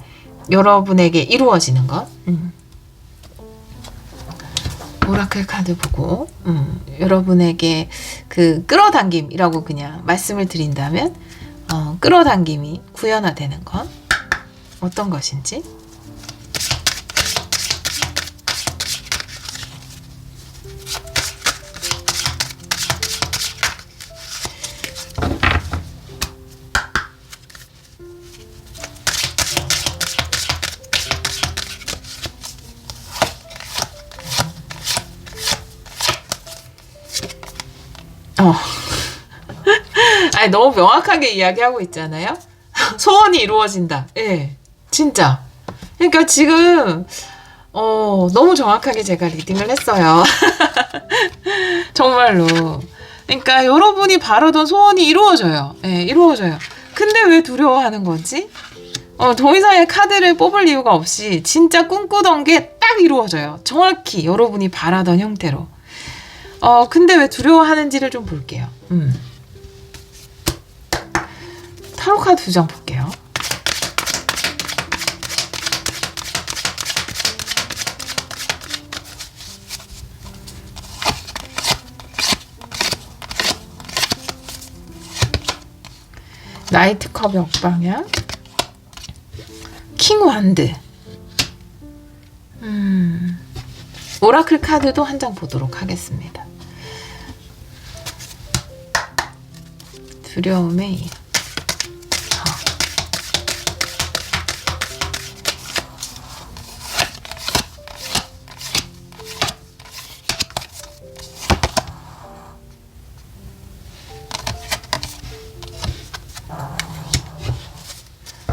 여러분에게 이루어지는 것. 오라클 카드 보고 여러분에게 그 끌어당김이라고 그냥 말씀을 드린다면 끌어당김이 구현화되는 것 어떤 것인지. 아니, 너무 명확하게 이야기하고 있잖아요. 소원이 이루어진다. 예, 진짜. 그러니까 지금 너무 정확하게 제가 리딩을 했어요. 정말로. 그러니까 여러분이 바라던 소원이 이루어져요. 예, 이루어져요. 근데 왜 두려워하는 거지? 더 이상의 카드를 뽑을 이유가 없이 진짜 꿈꾸던 게 딱 이루어져요. 정확히 여러분이 바라던 형태로. 근데 왜 두려워하는지를 좀 볼게요. 타로 카드 2장 볼게요. 나이트컵의 역방향, 킹 완드. 오라클 카드도 한 장 보도록 하겠습니다. 두려움의 이유.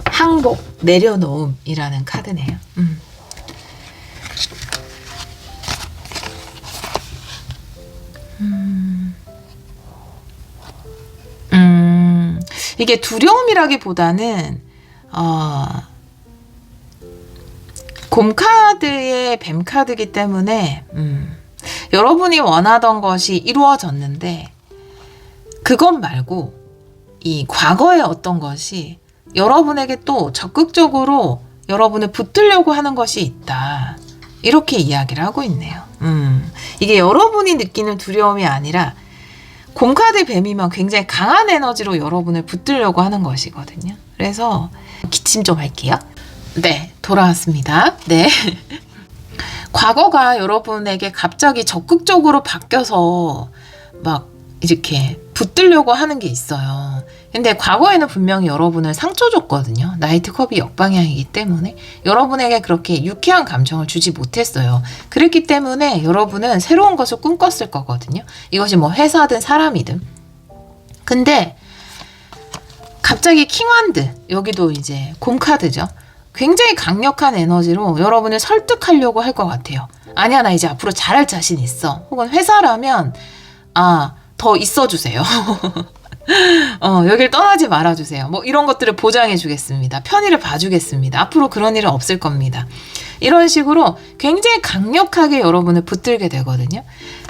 항복, 내려놓음이라는 카드네요. 이게 두려움이라기보다는 곰카드의 뱀카드이기 때문에 여러분이 원하던 것이 이루어졌는데 그것 말고 이 과거의 어떤 것이 여러분에게 또 적극적으로 여러분을 붙들려고 하는 것이 있다. 이렇게 이야기를 하고 있네요. 이게 여러분이 느끼는 두려움이 아니라 곰카드 뱀이면 굉장히 강한 에너지로 여러분을 붙들려고 하는 것이거든요. 그래서 기침 좀 할게요. 네, 돌아왔습니다. 네. 과거가 여러분에게 갑자기 적극적으로 바뀌어서 막 이렇게 붙들려고 하는 게 있어요. 근데 과거에는 분명히 여러분을 상처 줬거든요. 나이트컵이 역방향이기 때문에 여러분에게 그렇게 유쾌한 감정을 주지 못했어요. 그랬기 때문에 여러분은 새로운 것을 꿈꿨을 거거든요. 이것이 뭐 회사든 사람이든. 근데 갑자기 킹완드, 여기도 이제 곰카드죠. 굉장히 강력한 에너지로 여러분을 설득하려고 할 것 같아요. 아니야, 나 이제 앞으로 잘할 자신 있어. 혹은 회사라면 더 있어주세요. 여길 떠나지 말아주세요. 뭐 이런 것들을 보장해주겠습니다. 편의를 봐주겠습니다. 앞으로 그런 일은 없을 겁니다. 이런 식으로 굉장히 강력하게 여러분을 붙들게 되거든요.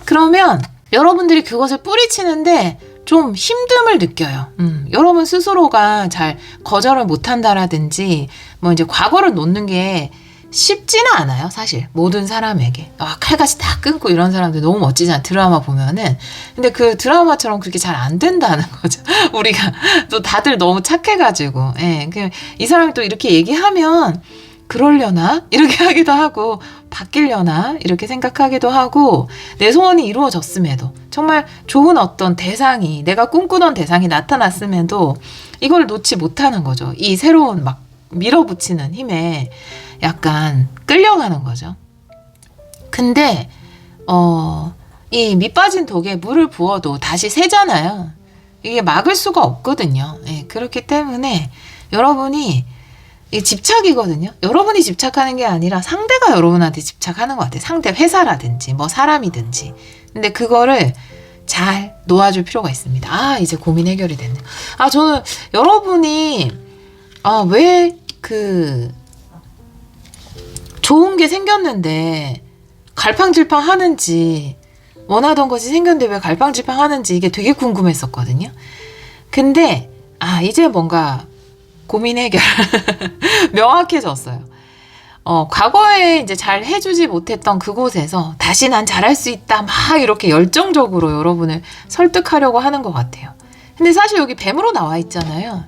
그러면 여러분들이 그것을 뿌리치는데 좀 힘듦을 느껴요. 여러분 스스로가 잘 거절을 못한다라든지 뭐 이제 과거를 놓는 게 쉽지는 않아요, 사실. 모든 사람에게. 칼같이 다 끊고 이런 사람들 너무 멋지잖아, 드라마 보면은. 근데 그 드라마처럼 그렇게 잘 안 된다는 거죠. 우리가 또 다들 너무 착해가지고. 예, 이 사람이 또 이렇게 얘기하면 그러려나? 이렇게 하기도 하고, 바뀌려나? 이렇게 생각하기도 하고, 내 소원이 이루어졌음에도, 정말 좋은 어떤 대상이, 내가 꿈꾸던 대상이 나타났음에도 이걸 놓지 못하는 거죠. 이 새로운 막 밀어붙이는 힘에 약간 끌려가는 거죠. 근데 이 밑빠진 독에 물을 부어도 다시 새잖아요. 이게 막을 수가 없거든요. 예, 그렇기 때문에 여러분이 이게 집착이거든요. 여러분이 집착하는 게 아니라 상대가 여러분한테 집착하는 것 같아요. 상대 회사라든지 뭐 사람이든지. 근데 그거를 잘 놓아줄 필요가 있습니다. 이제 고민 해결이 됐네. 저는 여러분이 왜 좋은 게 생겼는데 갈팡질팡 하는지, 원하던 것이 생겼는데 왜 갈팡질팡 하는지 이게 되게 궁금했었거든요. 근데 이제 뭔가 고민 해결 명확해졌어요. 과거에 이제 잘 해주지 못했던 그곳에서 다시 난 잘할 수 있다 막 이렇게 열정적으로 여러분을 설득하려고 하는 것 같아요. 근데 사실 여기 뱀으로 나와 있잖아요.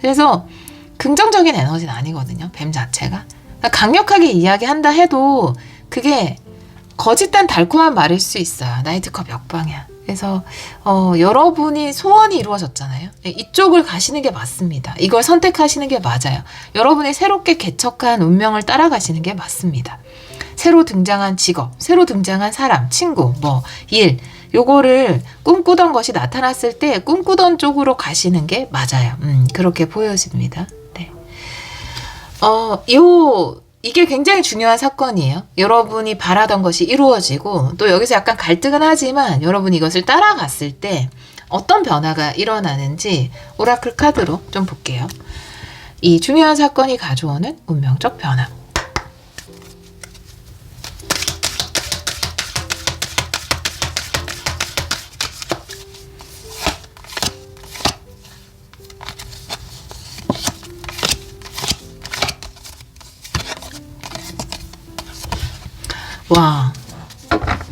그래서 긍정적인 에너지는 아니거든요, 뱀 자체가. 강력하게 이야기한다 해도 그게 거짓된 달콤한 말일 수 있어요. 나이트컵 역방향. 그래서 여러분이 소원이 이루어졌잖아요. 이쪽을 가시는 게 맞습니다. 이걸 선택하시는 게 맞아요. 여러분이 새롭게 개척한 운명을 따라가시는 게 맞습니다. 새로 등장한 직업, 새로 등장한 사람, 친구, 일, 요거를 꿈꾸던 것이 나타났을 때 꿈꾸던 쪽으로 가시는 게 맞아요. 그렇게 보여집니다. 네. 이게 굉장히 중요한 사건이에요. 여러분이 바라던 것이 이루어지고, 또 여기서 약간 갈등은 하지만 여러분이 이것을 따라갔을 때 어떤 변화가 일어나는지 오라클 카드로 좀 볼게요. 이 중요한 사건이 가져오는 운명적 변화. 와,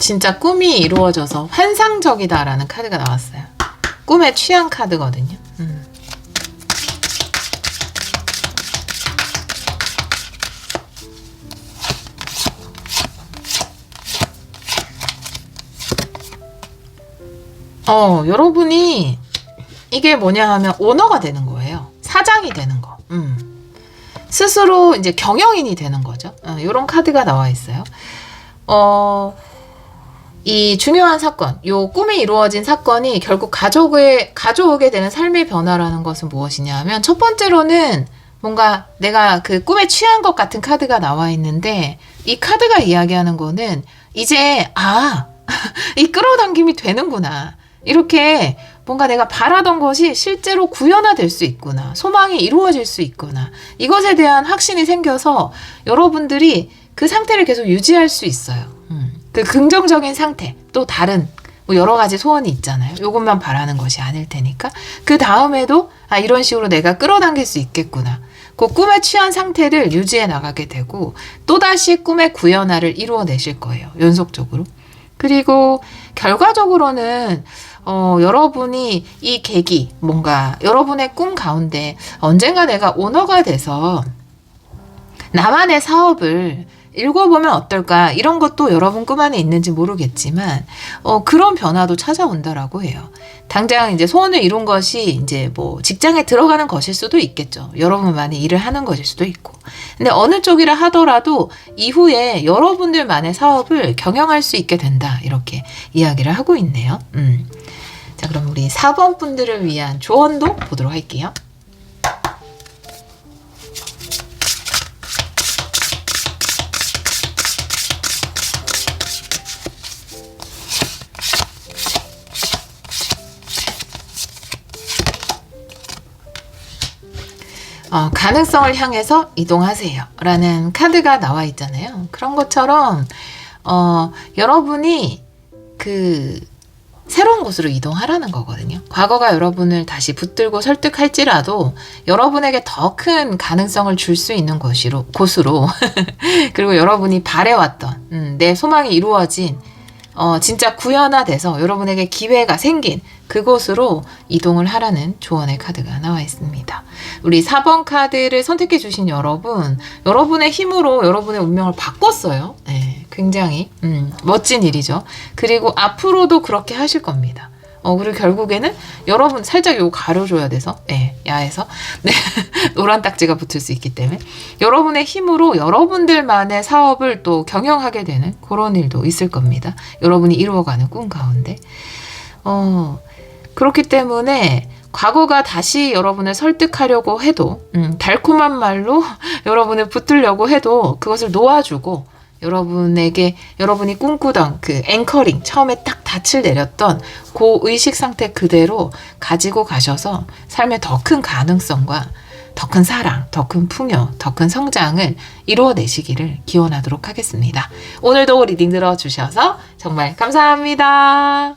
진짜 꿈이 이루어져서 환상적이다라는 카드가 나왔어요. 꿈에 취한 카드거든요. 여러분이 이게 뭐냐 하면 오너가 되는 거예요. 사장이 되는 거. 스스로 이제 경영인이 되는 거죠. 이런 카드가 나와 있어요. 이 중요한 사건, 요 꿈이 이루어진 사건이 결국 가져오게 되는 삶의 변화라는 것은 무엇이냐 하면, 첫 번째로는 뭔가 내가 그 꿈에 취한 것 같은 카드가 나와 있는데, 이 카드가 이야기하는 거는 이제 이 끌어당김이 되는구나. 이렇게 뭔가 내가 바라던 것이 실제로 구현화될 수 있구나. 소망이 이루어질 수 있구나. 이것에 대한 확신이 생겨서 여러분들이 그 상태를 계속 유지할 수 있어요. 그 긍정적인 상태, 또 다른 뭐 여러 가지 소원이 있잖아요. 이것만 바라는 것이 아닐 테니까. 그 다음에도 이런 식으로 내가 끌어당길 수 있겠구나. 그 꿈에 취한 상태를 유지해 나가게 되고, 또다시 꿈의 구현화를 이루어내실 거예요. 연속적으로. 그리고 결과적으로는 여러분이 이 계기, 뭔가 여러분의 꿈 가운데 언젠가 내가 오너가 돼서 나만의 사업을 읽어보면 어떨까, 이런 것도 여러분 꿈 안에 있는지 모르겠지만 그런 변화도 찾아온다라고 해요. 당장 이제 소원을 이룬 것이 이제 뭐 직장에 들어가는 것일 수도 있겠죠. 여러분만의 일을 하는 것일 수도 있고. 근데 어느 쪽이라 하더라도 이후에 여러분들만의 사업을 경영할 수 있게 된다, 이렇게 이야기를 하고 있네요. 자, 그럼 우리 4번 분들을 위한 조언도 보도록 할게요. 가능성을 향해서 이동하세요 라는 카드가 나와 있잖아요. 그런 것처럼 여러분이 새로운 곳으로 이동하라는 거거든요. 과거가 여러분을 다시 붙들고 설득할지라도 여러분에게 더 큰 가능성을 줄 수 있는 곳으로 그리고 여러분이 바래왔던 내 소망이 이루어진 진짜 구현화돼서 여러분에게 기회가 생긴 그곳으로 이동을 하라는 조언의 카드가 나와 있습니다. 우리 4번 카드를 선택해 주신 여러분, 여러분의 힘으로 여러분의 운명을 바꿨어요. 네, 굉장히 멋진 일이죠. 그리고 앞으로도 그렇게 하실 겁니다. 그리고 결국에는 여러분 살짝 요거 가려줘야 돼서 야해서 노란 딱지가 붙을 수 있기 때문에 여러분의 힘으로 여러분들만의 사업을 또 경영하게 되는 그런 일도 있을 겁니다. 여러분이 이루어가는 꿈 가운데 그렇기 때문에 과거가 다시 여러분을 설득하려고 해도 달콤한 말로 여러분을 붙들려고 해도 그것을 놓아주고 여러분이 꿈꾸던 그 앵커링, 처음에 딱 닻을 내렸던 그 의식 상태 그대로 가지고 가셔서 삶의 더 큰 가능성과 더 큰 사랑, 더 큰 풍요, 더 큰 성장을 이루어내시기를 기원하도록 하겠습니다. 오늘도 리딩 들어주셔서 정말 감사합니다.